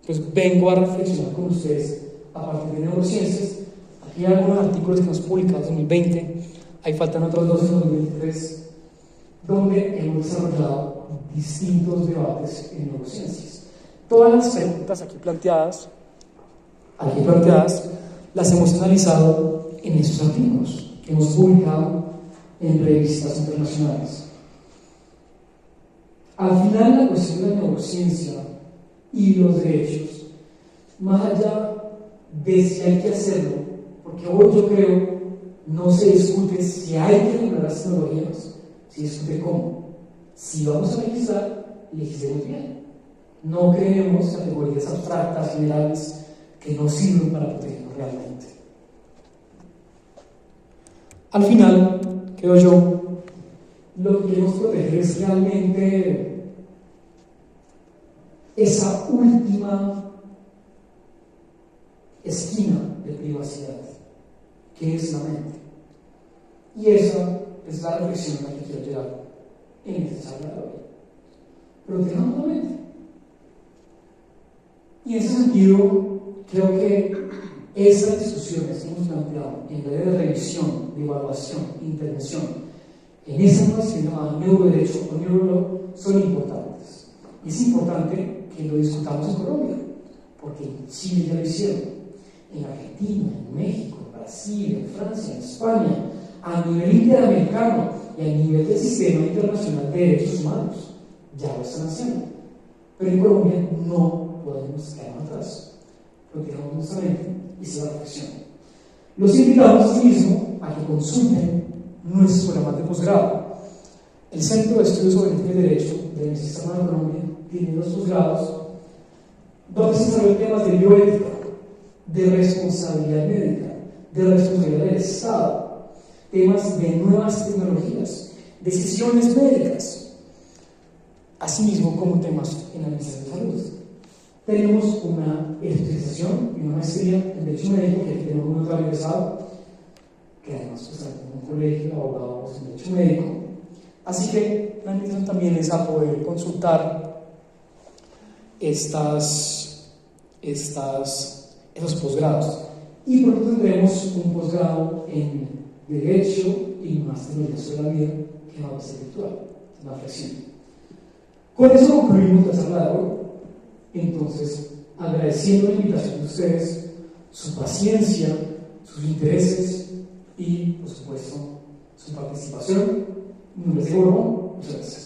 pues vengo a reflexionar con ustedes a partir de neurociencias. Aquí hay algunos artículos que hemos publicado en 2020, ahí faltan otros dos en 2023, donde hemos desarrollado distintos debates en neurociencias. Todas las preguntas aquí planteadas, las hemos analizado en esos artículos que hemos publicado en revistas internacionales. Al final, la cuestión de la neurociencia y los derechos, más allá de si hay que hacerlo, porque hoy yo creo no se discute si hay que regular las tecnologías, se discute cómo. Si vamos a legislar, legislemos bien. No creemos categorías abstractas, generales, que no sirven para protegernos realmente. Al final, creo yo, lo que queremos proteger es realmente esa última esquina de privacidad, que es la mente. Y esa es la reflexión a la que quiero llegar en esta charla de hoy. Protejamos la mente. Y en ese sentido, creo que esas discusiones que hemos planteado en la área de revisión, de evaluación, intervención, en esa cuestión llamada neuroderecho o neurolaw son importantes. Y es importante que lo discutamos en Colombia, porque en Chile ya lo hicieron, en Argentina, en México, en Brasil, en Francia, en España, a nivel interamericano y a nivel del sistema internacional de derechos humanos, ya lo están haciendo. Pero en Colombia no podemos quedar atrás. Protejamos nuestra mente y se la reflexión. Los invitamos asimismo a que consulten nuestros programas de posgrado. El Centro de Estudios sobre Ética y Derecho del Sistema de Colombia tiene 2 posgrados donde se desarrollan temas de bioética, de responsabilidad médica, de responsabilidad del Estado, temas de nuevas tecnologías, decisiones médicas, asimismo como temas en la administración de salud. Tenemos una especialización y una maestría en Derecho Médico, que aquí tenemos un otro egresado, que además está en un colegio de abogados en Derecho Médico. Así que la invitación también es a poder consultar esos posgrados. Y pronto tendremos un posgrado en Derecho y Máster en Derecho de la Vida, que va a ser virtual, una flexión. Con eso concluimos la charla de hoy. Entonces, agradeciendo la invitación de ustedes, su paciencia, sus intereses y, por supuesto, su participación. Mi nombre es Diego Borbón. Muchas gracias.